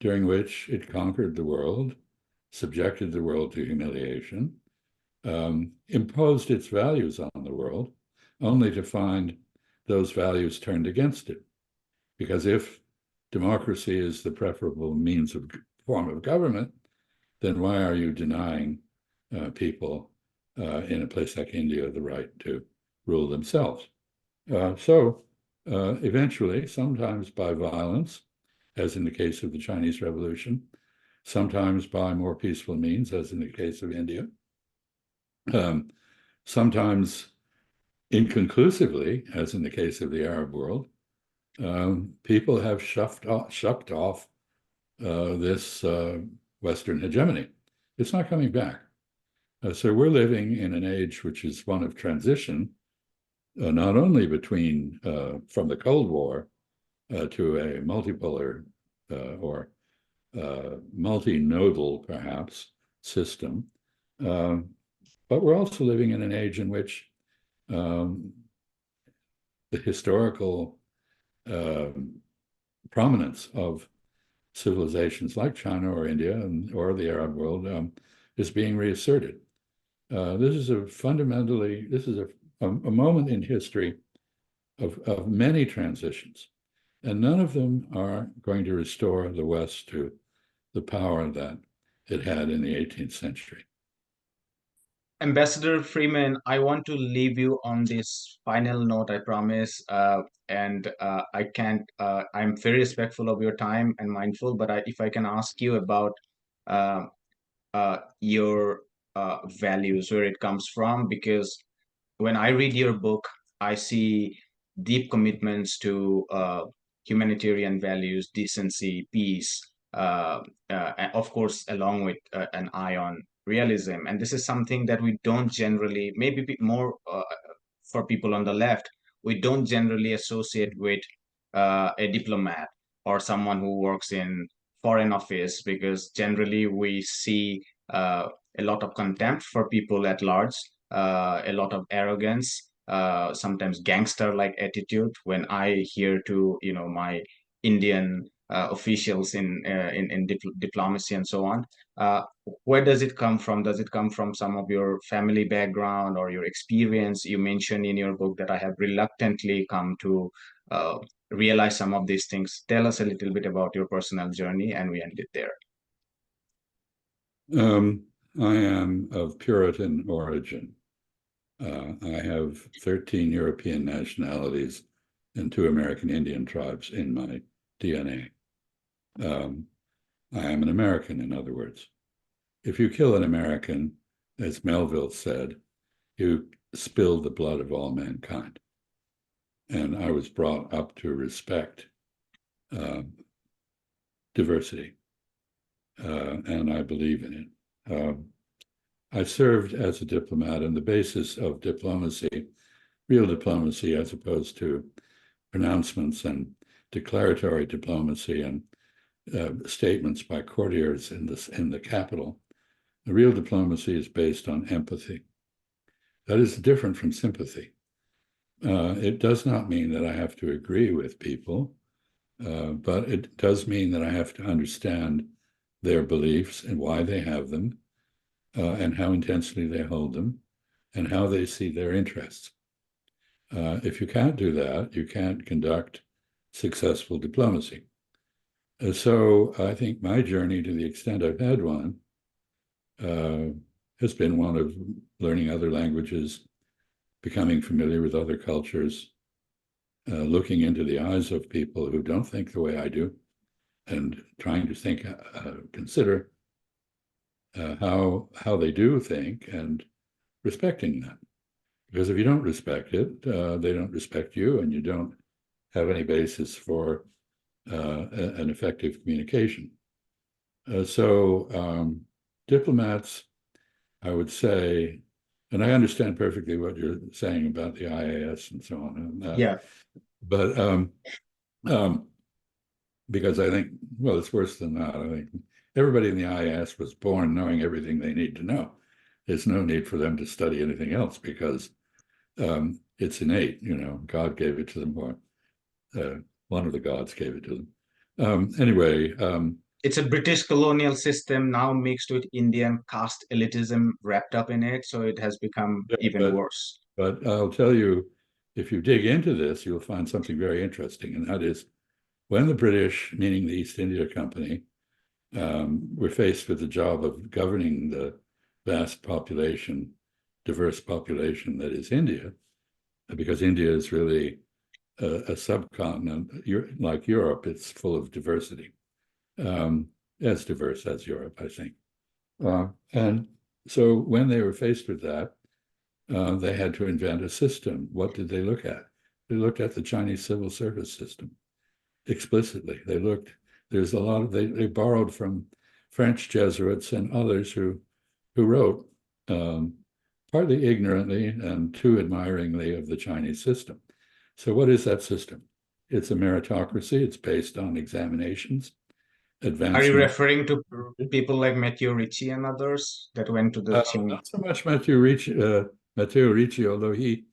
during which it conquered the world, subjected the world to humiliation, imposed its values on the world, only to find those values turned against it. Because if democracy is the preferable form of government, then why are you denying people in a place like India the right to rule themselves? So eventually, sometimes by violence, as in the case of the Chinese Revolution, sometimes by more peaceful means, as in the case of India, sometimes inconclusively, as in the case of the Arab world, people have shucked off this Western hegemony. It's not coming back. So we're living in an age which is one of transition, not only from the Cold War to a multipolar or multinodal, perhaps, system, but we're also living in an age in which the historical prominence of civilizations like China or India or the Arab world is being reasserted. This is a moment in history of many transitions, and none of them are going to restore the West to the power that it had in the 18th century. Ambassador Freeman, I want to leave you on this final note, I promise. I can't, I'm very respectful of your time and mindful, but if I can ask you about your values, where it comes from, because when I read your book, I see deep commitments to humanitarian values, decency, peace, and of course, along with an eye on realism. And this is something that we don't generally, maybe more for people on the left, we don't generally associate with a diplomat or someone who works in foreign office, because generally we see a lot of contempt for people at large, a lot of arrogance, sometimes gangster-like attitude. When I hear to my Indian officials in diplomacy and so on, uh, where does it come from? Does it come from some of your family background or your experience? You mentioned in your book that I have reluctantly come to uh, realize some of these things. Tell us a little bit about your personal journey, and we end it there. I am of Puritan origin. I have 13 European nationalities and 2 American Indian tribes in my DNA. I am an American, in other words. If you kill an American, as Melville said, you spill the blood of all mankind. And I was brought up to respect diversity, and I believe in it. I served as a diplomat, and the basis of diplomacy, real diplomacy, as opposed to pronouncements and declaratory diplomacy and statements by courtiers in the capital. The real diplomacy is based on empathy. That is different from sympathy. It does not mean that I have to agree with people, but it does mean that I have to understand their beliefs and why they have them, and how intensely they hold them, and how they see their interests. If you can't do that, you can't conduct successful diplomacy. So I think my journey, to the extent I've had one, has been one of learning other languages, becoming familiar with other cultures, looking into the eyes of people who don't think the way I do, and trying to think, consider how they do think, and respecting that. Because if you don't respect it, they don't respect you, and you don't have any basis for an effective communication. So diplomats, I would say, and I understand perfectly what you're saying about the IAS and so on. Yeah. But because I think, well, it's worse than that. I think everybody in the IAS was born knowing everything they need to know. There's no need for them to study anything else, because it's innate. God gave it to them, or one of the gods gave it to them. Anyway. It's a British colonial system now mixed with Indian caste elitism wrapped up in it, so it has become even worse. But I'll tell you, if you dig into this, you'll find something very interesting, and that is, when the British, meaning the East India Company, were faced with the job of governing the vast population, diverse population that is India, because India is really a subcontinent, like Europe. It's full of diversity, as diverse as Europe, I think. And so when they were faced with that, they had to invent a system. What did they look at? They looked at the Chinese civil service system explicitly. There's a lot of, they borrowed from French Jesuits and others who wrote, partly ignorantly and too admiringly, of the Chinese system. So what is that system? It's a meritocracy. It's based on examinations. Are you referring to people like Matteo Ricci and others that went to the Not so much Matteo Ricci, although he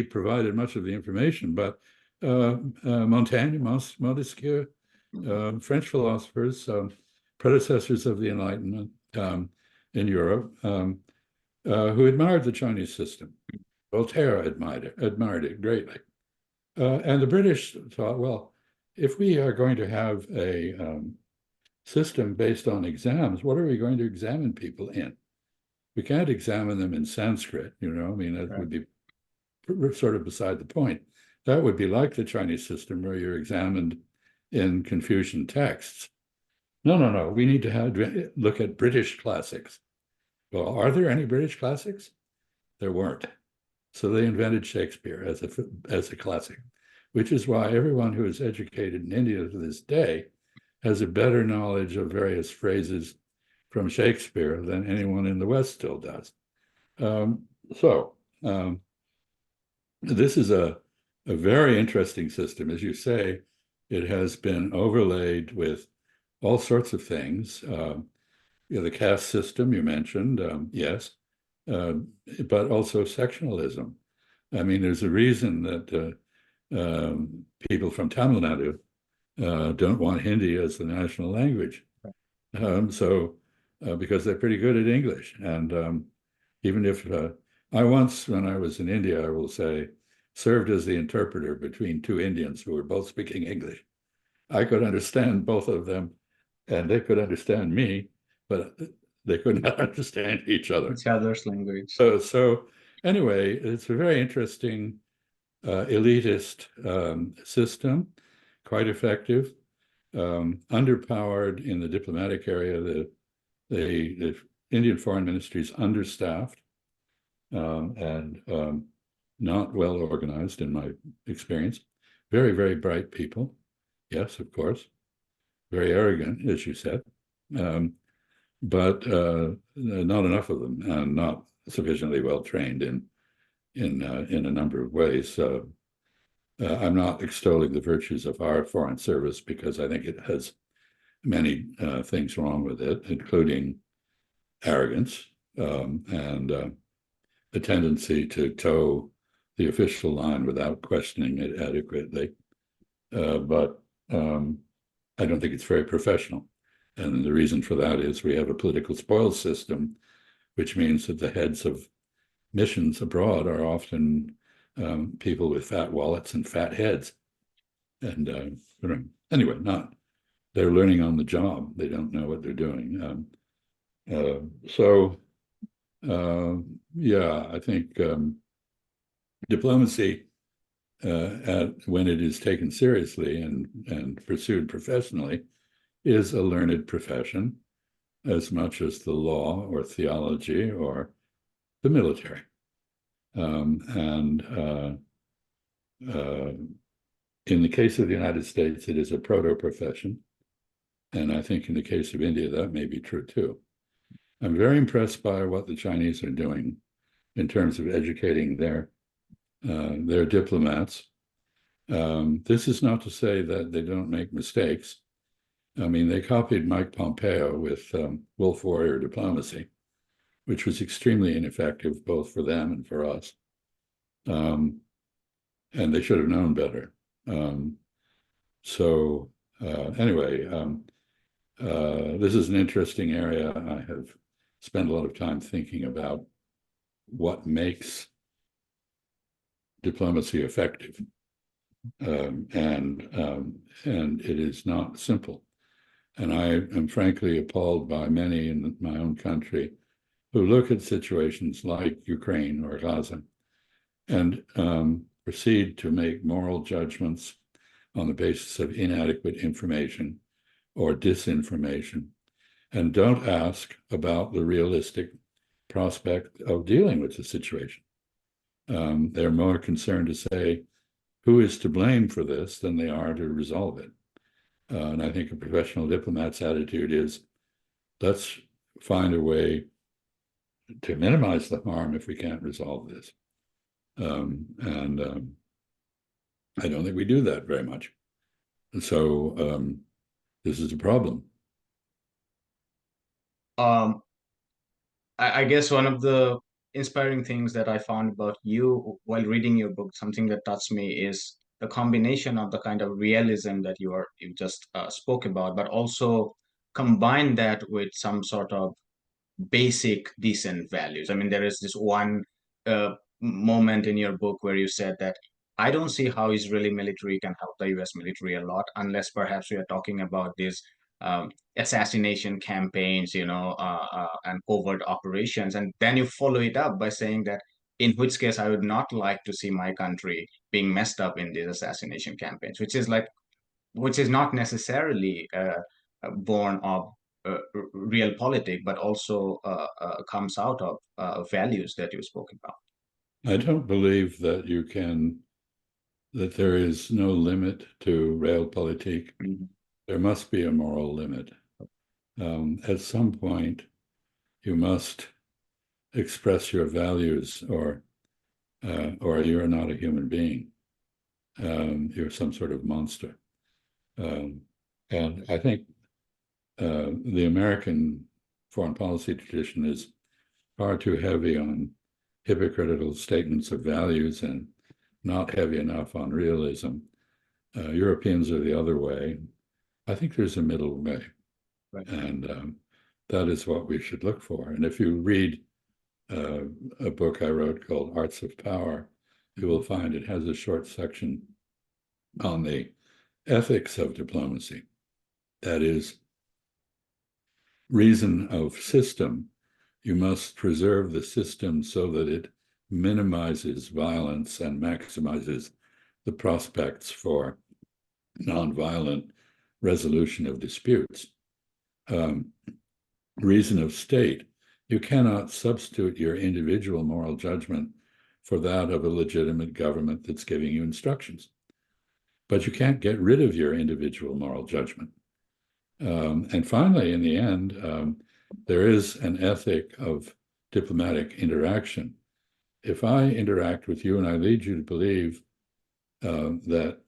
provided much of the information, but Montaigne, Montesquieu, French philosophers, predecessors of the Enlightenment in Europe, who admired the Chinese system. Voltaire admired it greatly. And the British thought, well, if we are going to have a system based on exams, what are we going to examine people in? We can't examine them in Sanskrit, I mean, that would be sort of beside the point. That would be like the Chinese system, where you're examined in Confucian texts. No. We need to look at British classics. Well, are there any British classics? There weren't. So they invented Shakespeare as a classic, which is why everyone who is educated in India to this day has a better knowledge of various phrases from Shakespeare than anyone in the West still does. Um, so this is a very interesting system. As you say, it has been overlaid with all sorts of things. The caste system you mentioned, yes, uh, but also sectionalism. I mean, there's a reason that people from Tamil Nadu don't want Hindi as the national language. Because they're pretty good at English. And even if I once, when I was in India, I will say, served as the interpreter between two Indians who were both speaking English. I could understand both of them, and they could understand me, but they could not understand each other. Each other's language. So anyway, it's a very interesting elitist system, quite effective, underpowered in the diplomatic area. The Indian Foreign Ministry is understaffed and not well organized, in my experience. Very, very bright people. Yes, of course. Very arrogant, as you said. But not enough of them, and not sufficiently well trained in a number of ways. I'm not extolling the virtues of our foreign service because I think it has many things wrong with it, including arrogance and a tendency to toe the official line without questioning it adequately. But I don't think it's very professional. And the reason for that is we have a political spoils system, which means that the heads of missions abroad are often people with fat wallets and fat heads. And anyway, they're learning on the job. They don't know what they're doing. Yeah, I think diplomacy, when it is taken seriously and pursued professionally, is a learned profession as much as the law or theology or the military. In the case of the United States, it is a proto-profession. And I think in the case of India, that may be true too. I'm very impressed by what the Chinese are doing in terms of educating their diplomats. This is not to say that they don't make mistakes. I mean, they copied Mike Pompeo with wolf warrior diplomacy, which was extremely ineffective both for them and for us. And they should have known better. Anyway, this is an interesting area. I have spent a lot of time thinking about what makes diplomacy effective. And it is not simple. And I am frankly appalled by many in my own country who look at situations like Ukraine or Gaza and proceed to make moral judgments on the basis of inadequate information or disinformation, and don't ask about the realistic prospect of dealing with the situation. They're more concerned to say who is to blame for this than they are to resolve it. And I think a professional diplomat's attitude is, let's find a way to minimize the harm if we can't resolve this. I don't think we do that very much. And so this is a problem. I guess one of the inspiring things that I found about you while reading your book, something that touched me, is the combination of the kind of realism that you just spoke about, but also combine that with some sort of basic decent values. I mean, there is this one moment in your book where you said that I don't see how Israeli military can help the US military a lot unless perhaps we are talking about these assassination campaigns, and covert operations. And then you follow it up by saying that in which case I would not like to see my country being messed up in these assassination campaigns, which is not necessarily born of realpolitik, but also comes out of values that you spoke about. I don't believe that that there is no limit to realpolitik. Mm-hmm. There must be a moral limit. At some point, you must express your values, or you're not a human being. You're some sort of monster. And I think the American foreign policy tradition is far too heavy on hypocritical statements of values and not heavy enough on realism. Europeans are the other way. I think there's a middle way. Right. And that is what we should look for. And if you read a book I wrote called Arts of Power, you will find it has a short section on the ethics of diplomacy. That is, reason of system. You must preserve the system so that it minimizes violence and maximizes the prospects for nonviolent resolution of disputes. Reason of state. You cannot substitute your individual moral judgment for that of a legitimate government that's giving you instructions. But you can't get rid of your individual moral judgment. And finally, in the end, there is an ethic of diplomatic interaction. If I interact with you and I lead you to believe that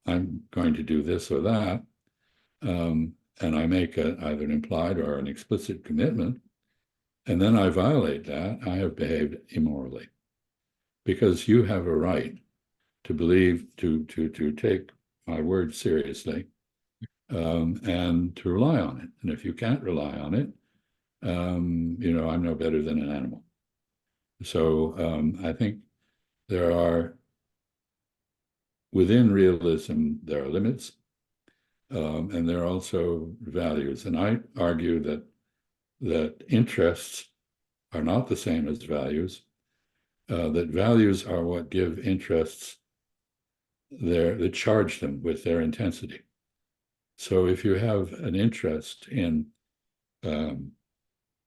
I'm going to do this or that, and I make either an implied or an explicit commitment, and then I violate that, I have behaved immorally, because you have a right to believe, to take my word seriously, and to rely on it. And if you can't rely on it, I'm no better than an animal. So I think within realism, there are limits, and there are also values. And I argue that interests are not the same as values, that values are what give interests that charge them with their intensity. So if you have an interest in,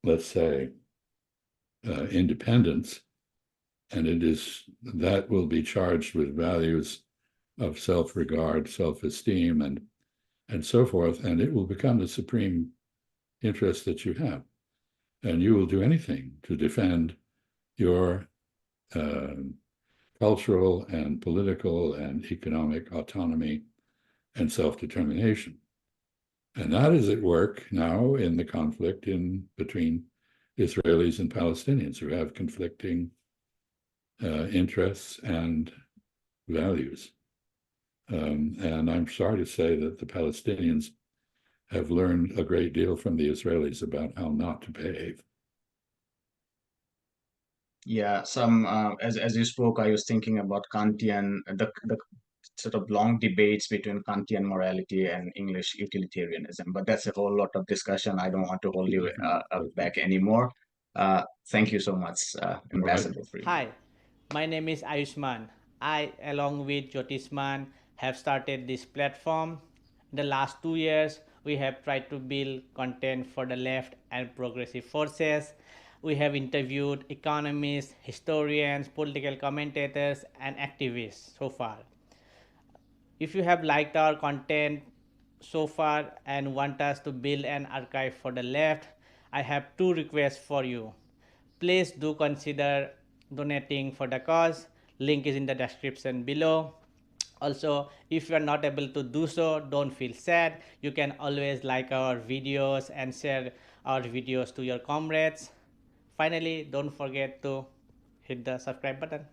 let's say, independence, and that will be charged with values of self-regard, self-esteem, and so forth, and it will become the supreme interest that you have. And you will do anything to defend your cultural and political and economic autonomy and self-determination. And that is at work now in the conflict between Israelis and Palestinians, who have conflicting interests and values. And I'm sorry to say that the Palestinians have learned a great deal from the Israelis about how not to behave. Yeah, as you spoke, I was thinking about Kantian, the sort of long debates between Kantian morality and English utilitarianism, but that's a whole lot of discussion. I don't want to hold you back anymore. Thank you so much, Ambassador Freeman. Hi, my name is Ayushman. I, along with Jyotisman, have started this platform. In the last 2 years, we have tried to build content for the left and progressive forces. We have interviewed economists, historians, political commentators, and activists so far. If you have liked our content so far and want us to build an archive for the left, I have 2 requests for you. Please do consider donating for the cause. Link is in the description below. Also, if you are not able to do so, don't feel sad. You can always like our videos and share our videos to your comrades. Finally, don't forget to hit the subscribe button.